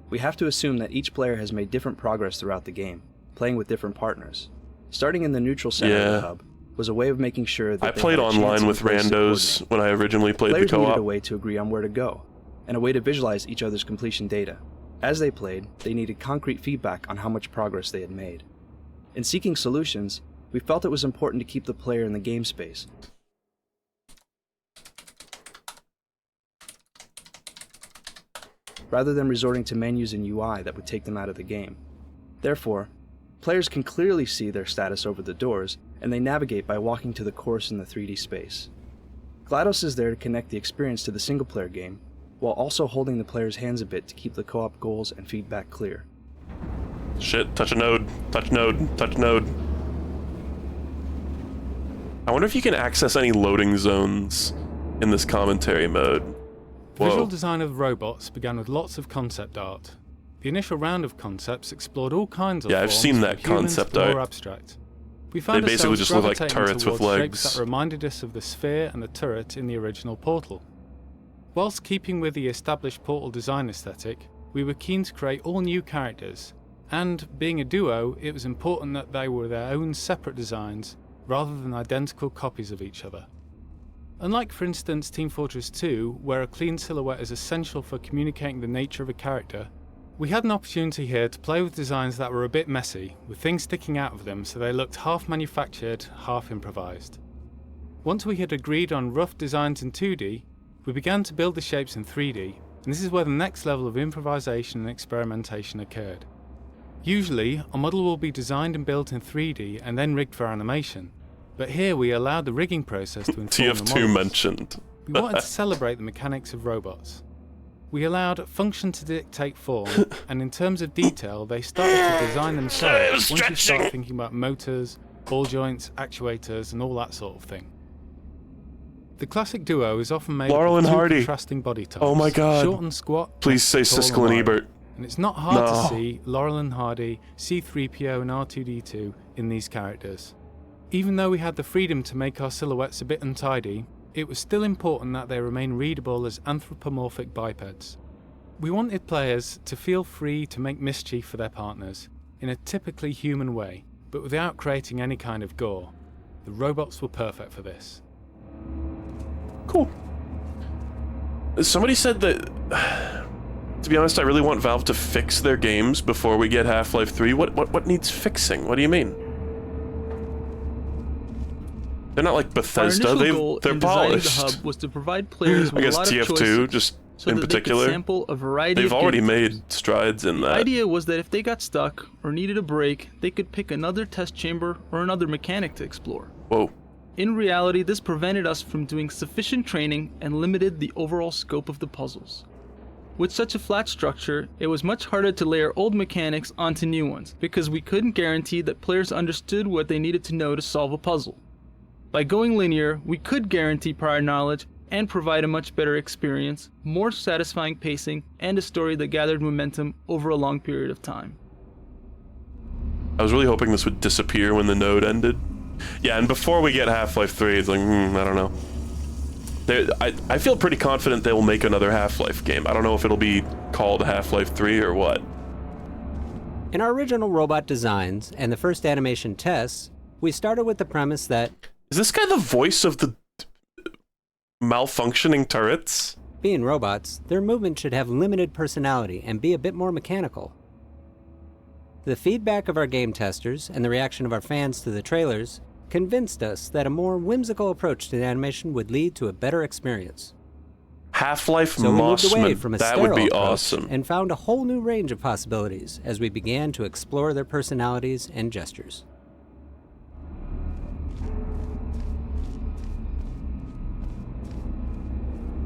We have to assume that each player has made different progress throughout the game, playing with different partners. Starting in the neutral center of the hub was a way of making sure that I played online with randos when I originally played the co-op. Players needed a way to agree on where to go, and a way to visualize each other's completion data. As they played, they needed concrete feedback on how much progress they had made. In seeking solutions, we felt it was important to keep the player in the game space, rather than resorting to menus and UI that would take them out of the game. Therefore, players can clearly see their status over the doors, and they navigate by walking to the course in the 3D space. GLaDOS is there to connect the experience to the single-player game, while also holding the player's hands a bit to keep the co-op goals and feedback clear. Shit, touch a node, touch node, touch node. I wonder if you can access any loading zones in this commentary mode. The visual design of the robots began with lots of concept art. The initial round of concepts explored all kinds of forms, I've seen that concept art. More abstract. We found they basically just look like turrets with legs. Shapes that reminded us of the sphere and the turret in the original Portal. Whilst keeping with the established Portal design aesthetic, we were keen to create all new characters, and being a duo, it was important that they were their own separate designs rather than identical copies of each other. Unlike, for instance, Team Fortress 2, where a clean silhouette is essential for communicating the nature of a character, we had an opportunity here to play with designs that were a bit messy, with things sticking out of them so they looked half manufactured, half improvised. Once we had agreed on rough designs in 2D, we began to build the shapes in 3D, and this is where the next level of improvisation and experimentation occurred. Usually, a model will be designed and built in 3D and then rigged for animation, but here we allowed the rigging process to inform the models. TF2 mentioned. We wanted to celebrate the mechanics of robots. We allowed function to dictate form, and in terms of detail, they started to design themselves once you start thinking about motors, ball joints, actuators, and all that sort of thing. The classic duo is often made Laurel of and two Hardy. contrasting body types. Oh my god. Short and squat. Please say Siskel and Ebert. And it's not hard to see Laurel and Hardy, C-3PO and R2-D2 in these characters. Even though we had the freedom to make our silhouettes a bit untidy, it was still important that they remain readable as anthropomorphic bipeds. We wanted players to feel free to make mischief for their partners, in a typically human way, but without creating any kind of gore. The robots were perfect for this. Cool. Somebody said that, to be honest, I really want Valve to fix their games before we get Half-Life 3. What needs fixing? What do you mean? They're not like Bethesda. They're polished. The hub was to provide players with a lot of choices. I guess TF2, just so in that particular, they could sample a variety they've of already games. made strides in that. The idea was that if they got stuck or needed a break, they could pick another test chamber or another mechanic to explore. Whoa. In reality, this prevented us from doing sufficient training and limited the overall scope of the puzzles. With such a flat structure, it was much harder to layer old mechanics onto new ones, because we couldn't guarantee that players understood what they needed to know to solve a puzzle. By going linear, we could guarantee prior knowledge and provide a much better experience, more satisfying pacing, and a story that gathered momentum over a long period of time. I was really hoping this would disappear when the node ended. Yeah, and before we get Half-Life 3, it's like, I don't know. I feel pretty confident they will make another Half-Life game. I don't know if it'll be called Half-Life 3 or what. In our original robot designs and the first animation tests, we started with the premise that... Is this guy the voice of the malfunctioning turrets? Being robots, their movement should have limited personality and be a bit more mechanical. The feedback of our game testers and the reaction of our fans to the trailers convinced us that a more whimsical approach to the animation would lead to a better experience. Half-Life So we moved away Mossman, from a that would be sterile approach awesome. and found a whole new range of possibilities as we began to explore their personalities and gestures.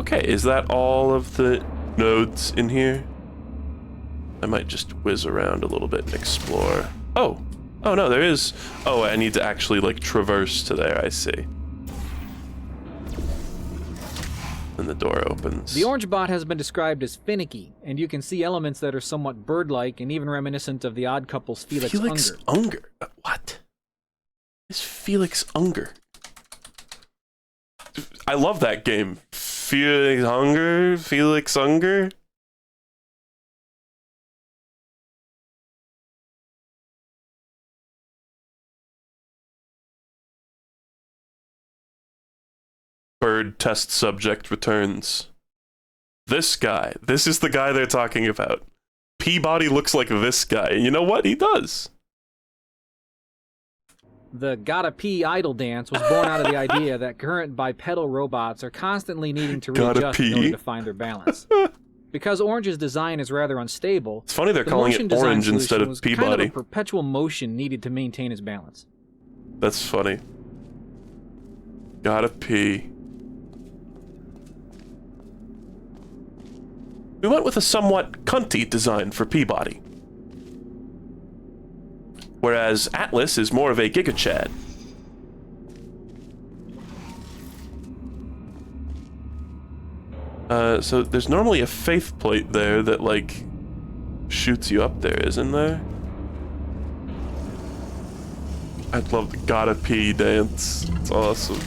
Okay, is that all of the nodes in here? I might just whiz around a little bit and explore. Oh no, there is. Oh, I need to actually like traverse to there, I see. And the door opens. The orange bot has been described as finicky, and you can see elements that are somewhat bird-like and even reminiscent of the Odd Couple's Felix Unger. Unger? What? Is Felix Unger? I love that game. Felix Unger? Bird test subject returns. This guy. This is the guy they're talking about. Peabody looks like this guy. You know what? He does. The Gotta Pee idle dance was born out of the idea that current bipedal robots are constantly needing to readjust in order to find their balance. Because Orange's design is rather unstable, it's funny they're the calling motion it design Orange instead solution of was Peabody. kind of a perpetual motion needed to maintain his balance. That's funny. Gotta pee. We went with a somewhat cunty design for Peabody. Whereas Atlas is more of a Giga Chad. So there's normally a faith plate there that, like, shoots you up there, isn't there? I'd love the Gotta Pee dance. It's awesome.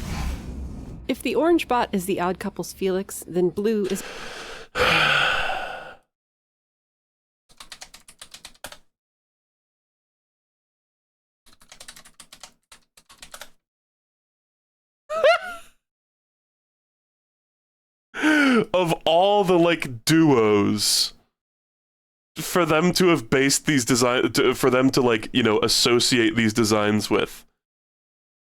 If the orange bot is the Odd Couple's Felix, then blue is... Of all the, like, duos, for them to have based these for them to, like, you know, associate these designs with.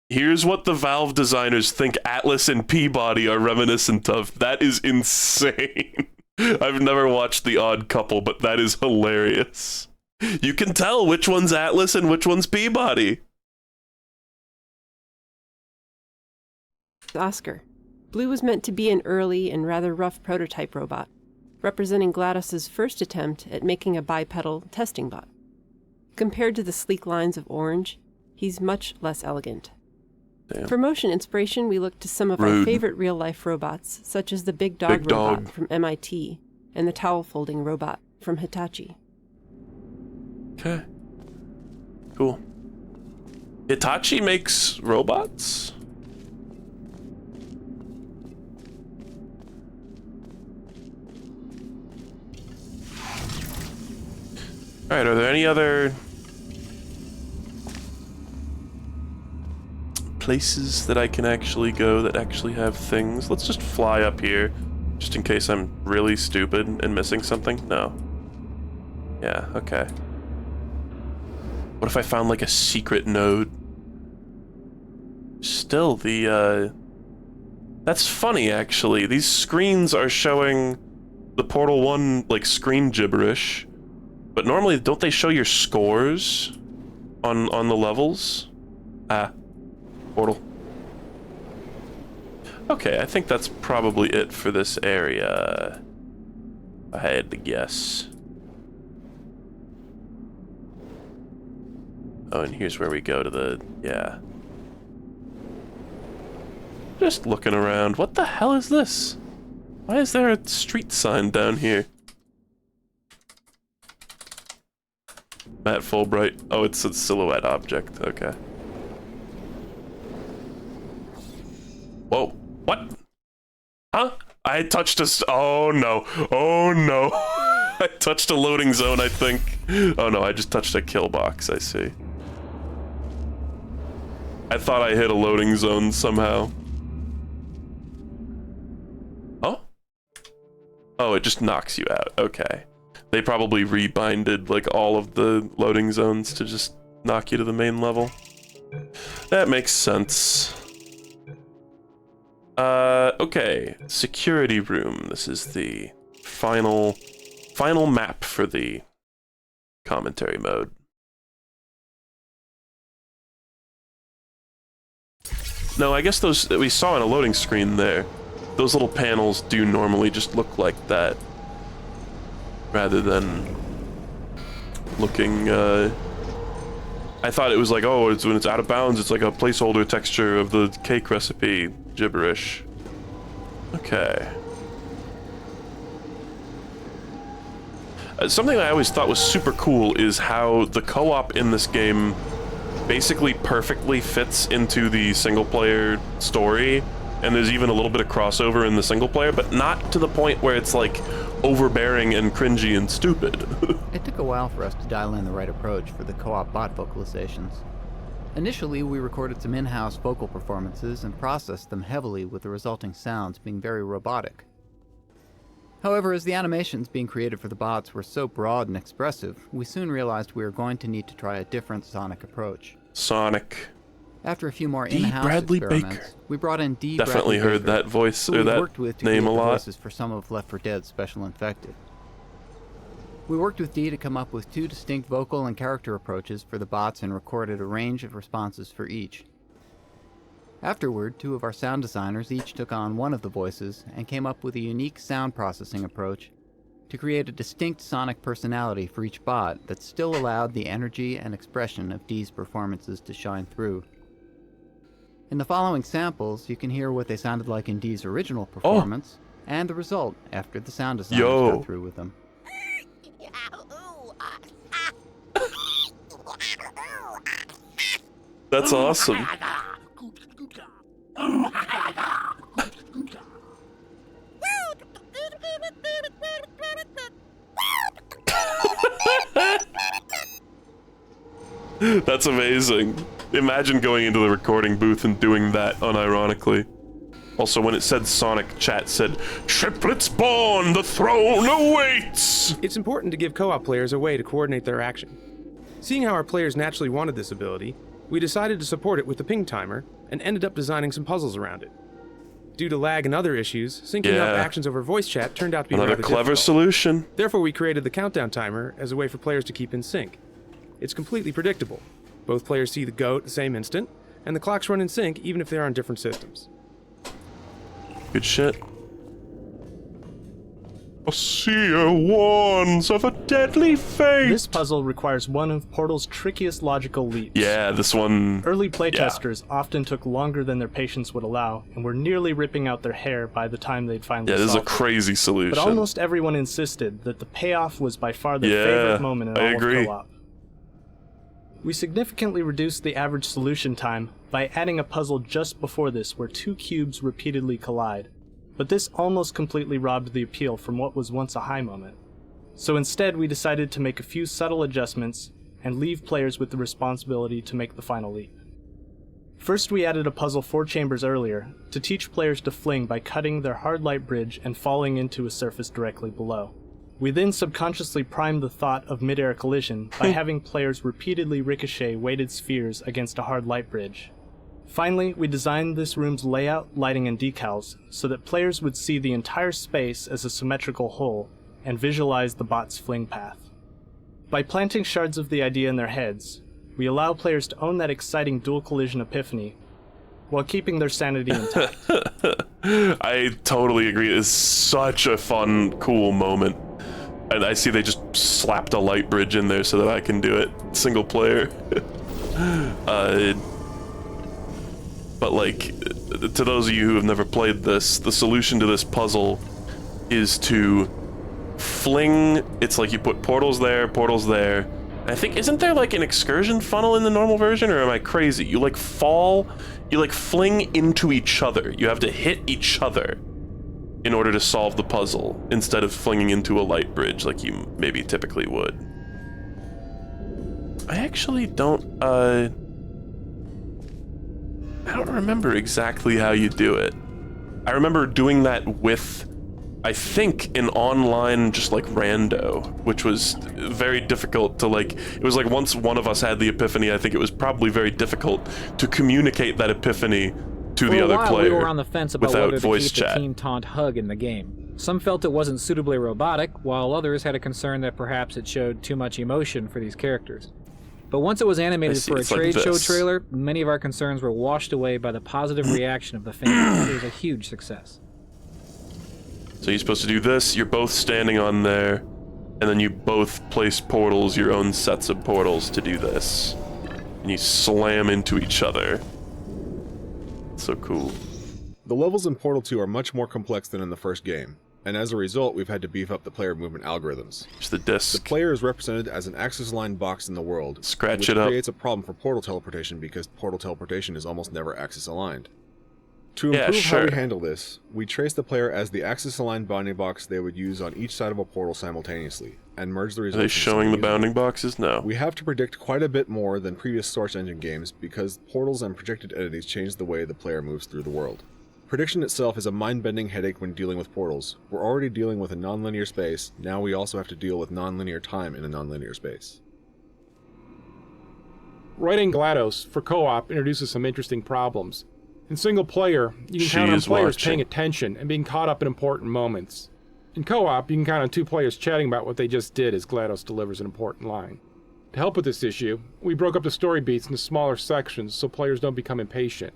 Here's what the Valve designers think Atlas and Peabody are reminiscent of. That is insane. I've never watched The Odd Couple, but that is hilarious. You can tell which one's Atlas and which one's Peabody. Oscar. Blue was meant to be an early and rather rough prototype robot, representing GLaDOS's first attempt at making a bipedal testing bot. Compared to the sleek lines of Orange, he's much less elegant. Damn. For motion inspiration, we looked to some of Rude. our favorite real-life robots, such as the Big Dog Big robot Dog. from MIT and the towel-folding robot from Hitachi. Okay. Cool. Hitachi makes robots? Alright, are there any other places that I can actually go that actually have things? Let's just fly up here, just in case I'm really stupid and missing something. No. Yeah, okay. What if I found, like, a secret node? Still, that's funny, actually. These screens are showing the Portal 1, like, screen gibberish. But normally, don't they show your scores on the levels? Ah, Portal. Okay, I think that's probably it for this area. I had to guess. Oh, and here's where we go to the... yeah. Just looking around. What the hell is this? Why is there a street sign down here? Matt Fulbright. Oh, it's a silhouette object. Okay. Whoa. What? Huh? I touched a... Oh, no. Oh, no. I touched a loading zone, I think. Oh, no. I just touched a kill box. I see. I thought I hit a loading zone somehow. Oh? Oh, it just knocks you out. Okay. They probably rebinded like all of the loading zones to just knock you to the main level. That makes sense. Okay. Security room. This is the final map for the commentary mode. No, I guess those that we saw in a loading screen there, those little panels do normally just look like that, rather than looking, I thought it was like, oh, it's when it's out of bounds, it's like a placeholder texture of the cake recipe gibberish. Okay. Something I always thought was super cool is how the co-op in this game basically perfectly fits into the single-player story, and there's even a little bit of crossover in the single-player, but not to the point where it's like overbearing and cringy and stupid. It took a while for us to dial in the right approach for the co-op bot vocalizations. Initially, we recorded some in-house vocal performances and processed them heavily, with the resulting sounds being very robotic. However, as the animations being created for the bots were so broad and expressive, we soon realized we were going to need to try a different sonic approach. Sonic. After a few more D. in-house Bradley experiments, Baker. we brought in D. Definitely Bradley heard Baker, that voice who or we that worked with to name create a the lot. voices for some of Left 4 Dead's Special Infected. We worked with D to come up with 2 distinct vocal and character approaches for the bots and recorded a range of responses for each. Afterward, 2 of our sound designers each took on one of the voices and came up with a unique sound processing approach to create a distinct sonic personality for each bot that still allowed the energy and expression of D's performances to shine through. In the following samples, you can hear what they sounded like in D's original performance, and the result after the sound designers got through with them. That's awesome. That's amazing. Imagine going into the recording booth and doing that unironically. Also, when it said Sonic, chat said, "Triplets born, the throne awaits!" It's important to give co-op players a way to coordinate their action. Seeing how our players naturally wanted this ability, we decided to support it with the ping timer and ended up designing some puzzles around it. Due to lag and other issues, syncing up actions over voice chat turned out to be another rather clever difficult. solution. Therefore, we created the countdown timer as a way for players to keep in sync. It's completely predictable. Both players see the go at the same instant, and the clocks run in sync even if they're on different systems. Good shit. A seer warns of a deadly fate. This puzzle requires one of Portal's trickiest logical leaps. Yeah, this one... Early playtesters often took longer than their patience would allow, and were nearly ripping out their hair by the time they'd finally Yeah, this is a solved it. crazy solution. But almost everyone insisted that the payoff was by far their favorite moment in all of co-op. We significantly reduced the average solution time by adding a puzzle just before this where 2 cubes repeatedly collide. But this almost completely robbed the appeal from what was once a high moment. So instead, we decided to make a few subtle adjustments and leave players with the responsibility to make the final leap. First, we added a puzzle 4 chambers earlier to teach players to fling by cutting their hard light bridge and falling into a surface directly below. We then subconsciously primed the thought of mid-air collision by having players repeatedly ricochet weighted spheres against a hard light bridge. Finally, we designed this room's layout, lighting, and decals so that players would see the entire space as a symmetrical whole and visualize the bot's fling path. By planting shards of the idea in their heads, we allow players to own that exciting dual collision epiphany while keeping their sanity intact. I totally agree. It's such a fun, cool moment. And I see they just slapped a light bridge in there so that I can do it single player. but like, to those of you who have never played this, the solution to this puzzle is to fling. It's like you put portals there, portals there. I think, isn't there like an excursion funnel in the normal version, or am I crazy? You like fall, you like fling into each other. You have to hit each other in order to solve the puzzle, instead of flinging into a light bridge like you maybe typically would. I actually don't, I don't remember exactly how you do it. I remember doing that with, I think, an online just like rando, which was very difficult to like, it was like once one of us had the epiphany, I think it was probably very difficult to communicate that epiphany to the other player. We were on the fence about without whether to voice keep chat. the team taunt hug in the game. Some felt it wasn't suitably robotic, while others had a concern that perhaps it showed too much emotion for these characters. But once it was animated for a trade show trailer, many of our concerns were washed away by the positive reaction of the fans. It was a huge success. So you're supposed to do this, you're both standing on there, and then you both place portals, your own sets of portals to do this. And you slam into each other. So cool. The levels in Portal 2 are much more complex than in the first game, and as a result, we've had to beef up the player movement algorithms. It's the disc. The player is represented as an axis-aligned box in the world, Scratch which it up. creates a problem for portal teleportation because portal teleportation is almost never axis-aligned. To improve how we handle this, we trace the player as the axis-aligned bounding box they would use on each side of a portal simultaneously, and merge the results. Are they showing the bounding boxes? No. We have to predict quite a bit more than previous Source Engine games because portals and projected entities change the way the player moves through the world. Prediction itself is a mind-bending headache when dealing with portals. We're already dealing with a non-linear space, now we also have to deal with non-linear time in a non-linear space. Writing GLaDOS for co-op introduces some interesting problems. In single player, you can count on players paying attention and being caught up in important moments. In co-op, you can count on two players chatting about what they just did as GLaDOS delivers an important line. To help with this issue, we broke up the story beats into smaller sections so players don't become impatient.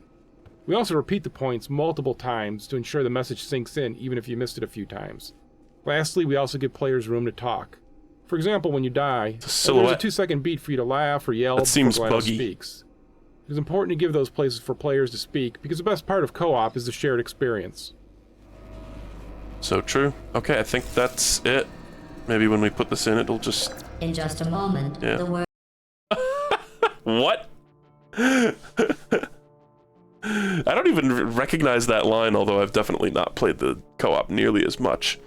We also repeat the points multiple times to ensure the message sinks in even if you missed it a few times. Lastly, we also give players room to talk. For example, when you die, there's a 2-second beat for you to laugh or yell before GLaDOS speaks. It is important to give those places for players to speak because the best part of co-op is the shared experience. So true. Okay, I think that's it. Maybe when we put this in, it'll just... In just a moment, yeah. the word... What? I don't even recognize that line, although I've definitely not played the co-op nearly as much.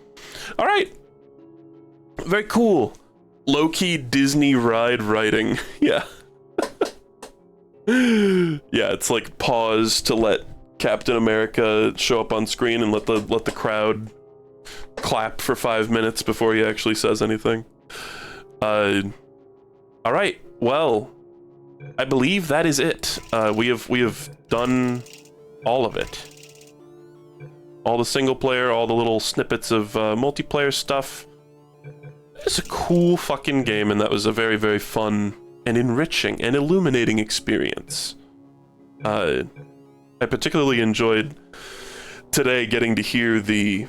All right. Very cool. Low-key Disney ride writing. Yeah. Yeah, it's like pause to let Captain America show up on screen and let the crowd clap for 5 minutes before he actually says anything. All right. Well, I believe that is it. We have done all of it. All the single player, all the little snippets of multiplayer stuff. It's a cool fucking game, and that was a very, very fun and enriching and illuminating experience. I particularly enjoyed today getting to hear the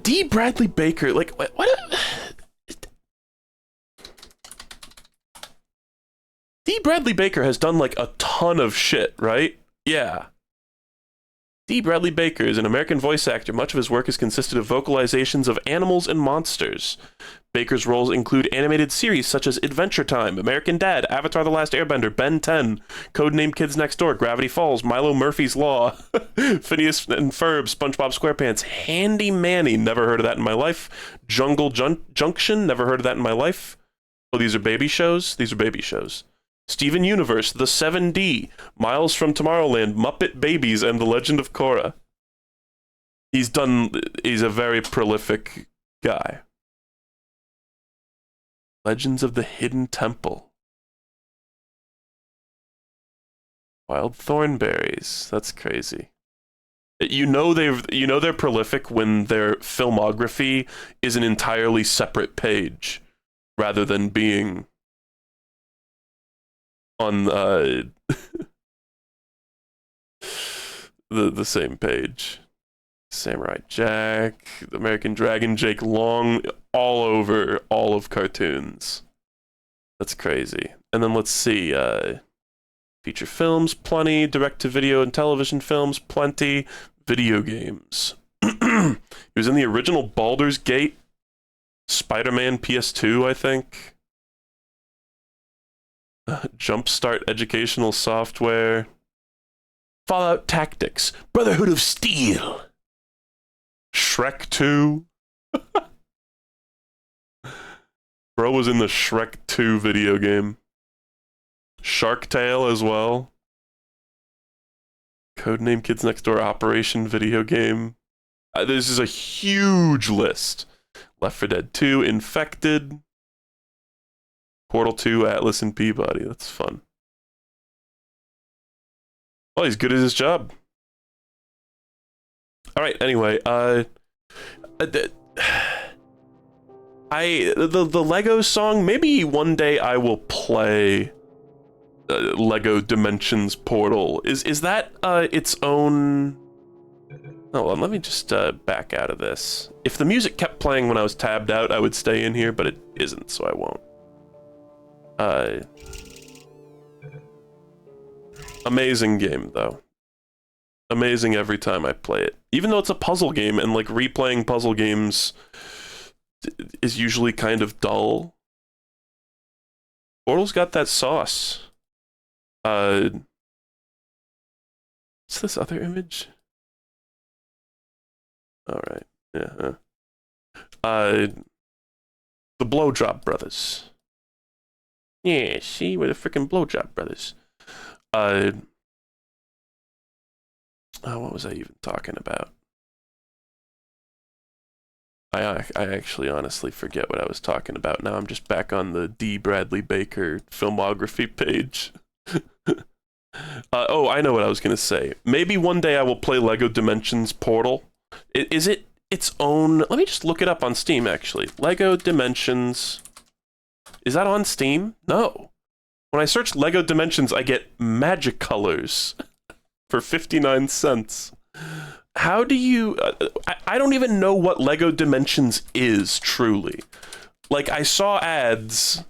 D. Bradley Baker. Like, what? D. Bradley Baker has done like a ton of shit, right? Yeah. D. Bradley Baker is an American voice actor. Much of his work has consisted of vocalizations of animals and monsters. Baker's roles include animated series such as Adventure Time, American Dad, Avatar The Last Airbender, Ben 10, Codename Kids Next Door, Gravity Falls, Milo Murphy's Law, Phineas and Ferb, SpongeBob SquarePants, Handy Manny, never heard of that in my life, Jungle Junction, never heard of that in my life. Oh, these are baby shows? These are baby shows. Steven Universe, The 7D, Miles from Tomorrowland, Muppet Babies, and The Legend of Korra. He's a very prolific guy. Legends of the Hidden Temple. Wild Thornberries. That's crazy. You know they're prolific when their filmography is an entirely separate page rather than being on the same page. Samurai Jack, American Dragon, Jake Long, all over all of cartoons. That's crazy. And then let's see, Feature films, plenty. Direct-to-video and television films, plenty. Video games. He was in the original Baldur's Gate, Spider-Man PS2, I think. Jumpstart Educational Software. Fallout Tactics. Brotherhood of Steel. Shrek 2. Bro was in the Shrek 2 video game. Shark Tale as well. Codename Kids Next Door Operation video game. This is a huge list. Left 4 Dead 2, Infected. Portal 2, Atlas and Peabody. That's fun. Oh, he's good at his job. Alright, anyway, the Lego song, maybe one day I will play Lego Dimensions Portal. Is that its own... Oh, well, let me just back out of this. If the music kept playing when I was tabbed out, I would stay in here, but it isn't, so I won't. Amazing game, though. Amazing every time I play it. Even though it's a puzzle game, and like replaying puzzle games is usually kind of dull. Portal's got that sauce. What's this other image? Alright, yeah. The Blowjob Brothers. Yeah, see, we're the freaking Blowjob Brothers. What was I even talking about? I actually honestly forget what I was talking about. Now I'm just back on the D. Bradley Baker filmography page. Oh, I know what I was going to say. Maybe one day I will play Lego Dimensions Portal. Is it its own... Let me just look it up on Steam, actually. Lego Dimensions... Is that on Steam? No. When I search Lego Dimensions, I get Magic Colors for 59 cents. How do you... I don't even know what Lego Dimensions is, truly. Like, I saw ads...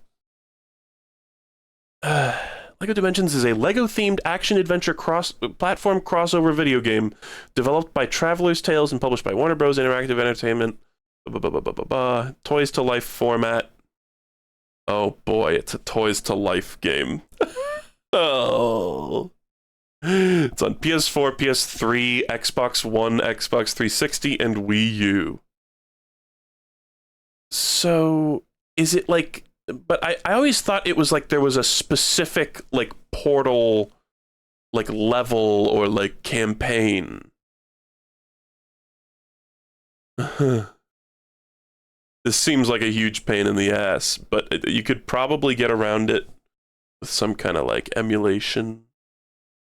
Lego Dimensions is a Lego-themed action-adventure platform crossover video game developed by Traveler's Tales and published by Warner Bros. Interactive Entertainment. Toys to Life format. Oh boy, it's a Toys to Life game. Oh. It's on PS4, PS3, Xbox One, Xbox 360, and Wii U. So, is it like... But I always thought it was like there was a specific, like, Portal, like, level or, like, campaign. This seems like a huge pain in the ass, but you could probably get around it with some kind of, like, emulation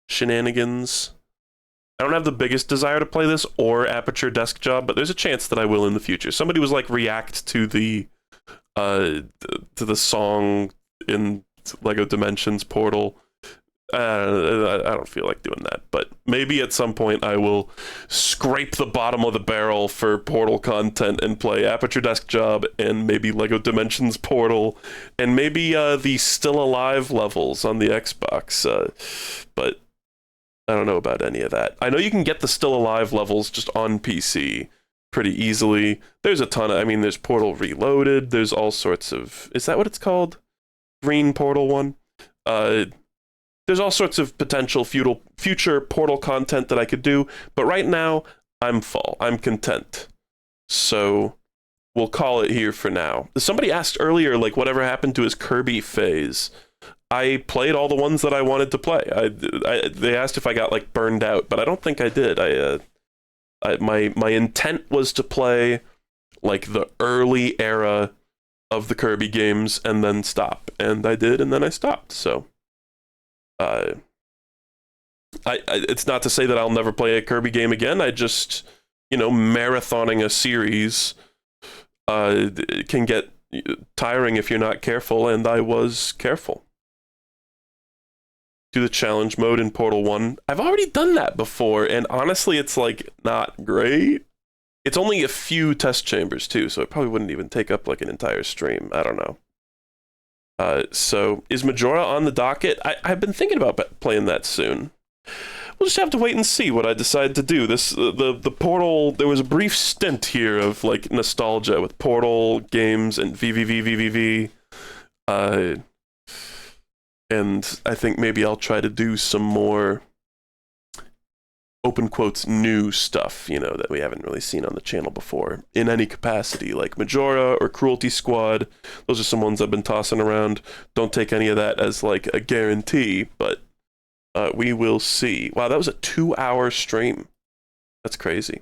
shenanigans. I don't have the biggest desire to play this or Aperture Desk Job, but there's a chance that I will in the future. Somebody was like, react to the song in Lego Dimensions Portal. I don't feel like doing that, but maybe at some point I will scrape the bottom of the barrel for Portal content and play Aperture Desk Job and maybe Lego Dimensions Portal and maybe the Still Alive levels on the Xbox, but I don't know about any of that. I know you can get the Still Alive levels just on PC pretty easily. There's a ton of, I mean, there's Portal Reloaded, there's all sorts of, is that what it's called? Green Portal one? There's all sorts of potential future Portal content that I could do, but right now, I'm full. I'm content. So, we'll call it here for now. Somebody asked earlier, like, whatever happened to his Kirby phase. I played all the ones that I wanted to play. They asked if I got, like, burned out, but I don't think I did. My intent was to play, like, the early era of the Kirby games and then stop. And I did, and then I stopped, so... it's not to say that I'll never play a Kirby game again. I just, marathoning a series can get tiring if you're not careful, and I was careful. Do the challenge mode in Portal 1. I've already done that before, and honestly, it's, like, not great. It's only a few test chambers, too, so it probably wouldn't even take up, like, an entire stream. I don't know. So is Majora on the docket? I've been thinking about playing that soon. We'll just have to wait and see what I decide to do. The Portal, there was a brief stint here of like nostalgia with Portal games and VVV. And I think maybe I'll try to do some more open quotes new stuff, you know, that we haven't really seen on the channel before in any capacity, like Majora or Cruelty Squad. Those are some ones I've been tossing around. Don't take any of that as like a guarantee, but we will see. Wow, that was a 2-hour stream. That's crazy.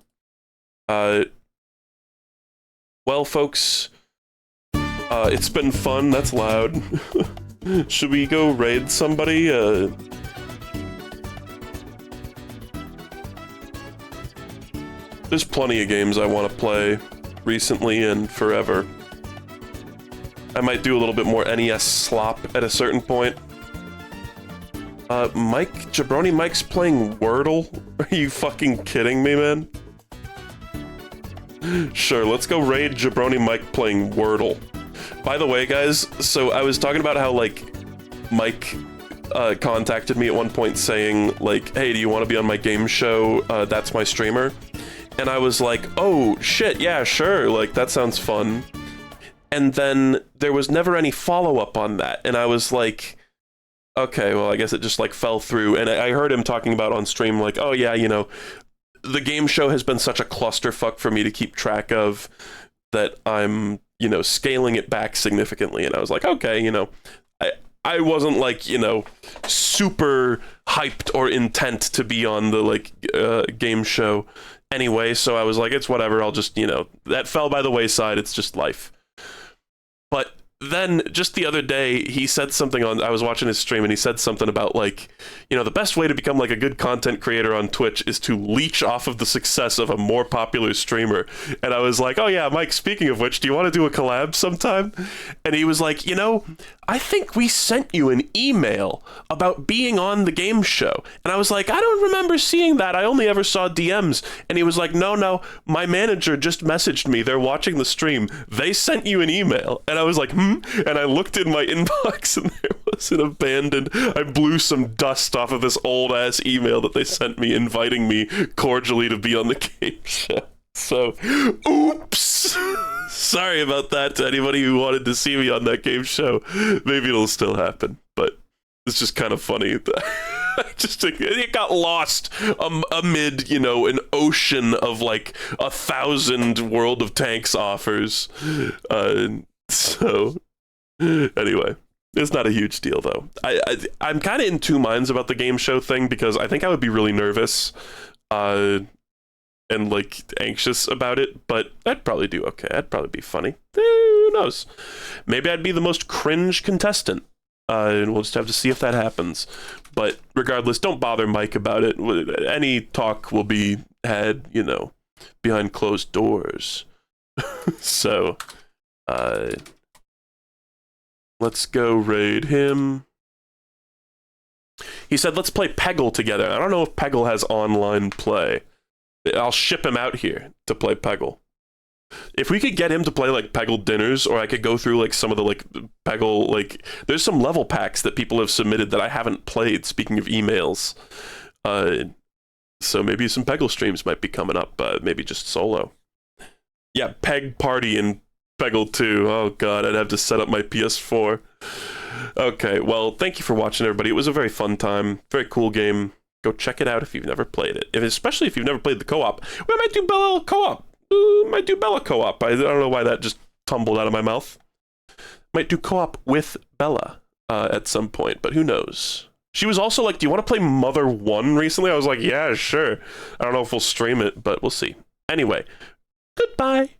Well, folks, it's been fun. That's loud. Should we go raid somebody? There's plenty of games I want to play recently and forever. I might do a little bit more NES slop at a certain point. Jabroni Mike's playing Wordle? Are you fucking kidding me, man? Sure, let's go raid Jabroni Mike playing Wordle. By the way, guys, so I was talking about how, like, Mike contacted me at one point saying, like, hey, do you want to be on my game show? That's my streamer. And I was like, oh, shit, yeah, sure, like, that sounds fun. And then there was never any follow-up on that, and I was like, okay, well, I guess it just, like, fell through. And I heard him talking about on stream, like, oh, yeah, you know, the game show has been such a clusterfuck for me to keep track of that I'm, you know, scaling it back significantly. And I was like, okay, you know, I wasn't, like, you know, super hyped or intent to be on the, like, game show anyway, so I was like, it's whatever, I'll just, you know, that fell by the wayside, it's just life. But then, just the other day, he said something I was watching his stream, and he said something about, like, you know, the best way to become, like, a good content creator on Twitch is to leech off of the success of a more popular streamer. And I was like, oh yeah, Mike, speaking of which, do you want to do a collab sometime? And he was like, you know, I think we sent you an email about being on the game show. And I was like, I don't remember seeing that. I only ever saw DMs. And he was like, no, my manager just messaged me. They're watching the stream. They sent you an email. And I was like, And I looked in my inbox and there was an abandoned, I blew some dust off of this old ass email that they sent me inviting me cordially to be on the game show. So, oops. Sorry about that to anybody who wanted to see me on that game show. Maybe it'll still happen, but it's just kind of funny that it got lost amid, you know, an ocean of like 1,000 World of Tanks offers. So, anyway, it's not a huge deal though. I'm kind of in two minds about the game show thing because I think I would be really nervous. And like anxious about it, but I'd probably do okay. I'd probably be funny. Who knows? Maybe I'd be the most cringe contestant. And we'll just have to see if that happens. But regardless, don't bother Mike about it. Any talk will be had, you know, behind closed doors. So, let's go raid him. He said, let's play Peggle together. I don't know if Peggle has online play. I'll ship him out here to play Peggle. If we could get him to play like Peggle dinners, or I could go through like some of the like Peggle, like there's some level packs that people have submitted that I haven't played, speaking of emails. So maybe some Peggle streams might be coming up, maybe just solo. Yeah, Peg Party in Peggle 2. Oh god, I'd have to set up my PS4. Okay, well, thank you for watching, everybody. It was a very fun time, very cool game. Go check it out if you've never played it. Especially if you've never played the co-op. We might do Bella co-op. Might do Bella co-op. I don't know why that just tumbled out of my mouth. Might do co-op with Bella at some point, but who knows? She was also like, do you want to play Mother 1 recently? I was like, yeah, sure. I don't know if we'll stream it, but we'll see. Anyway, goodbye.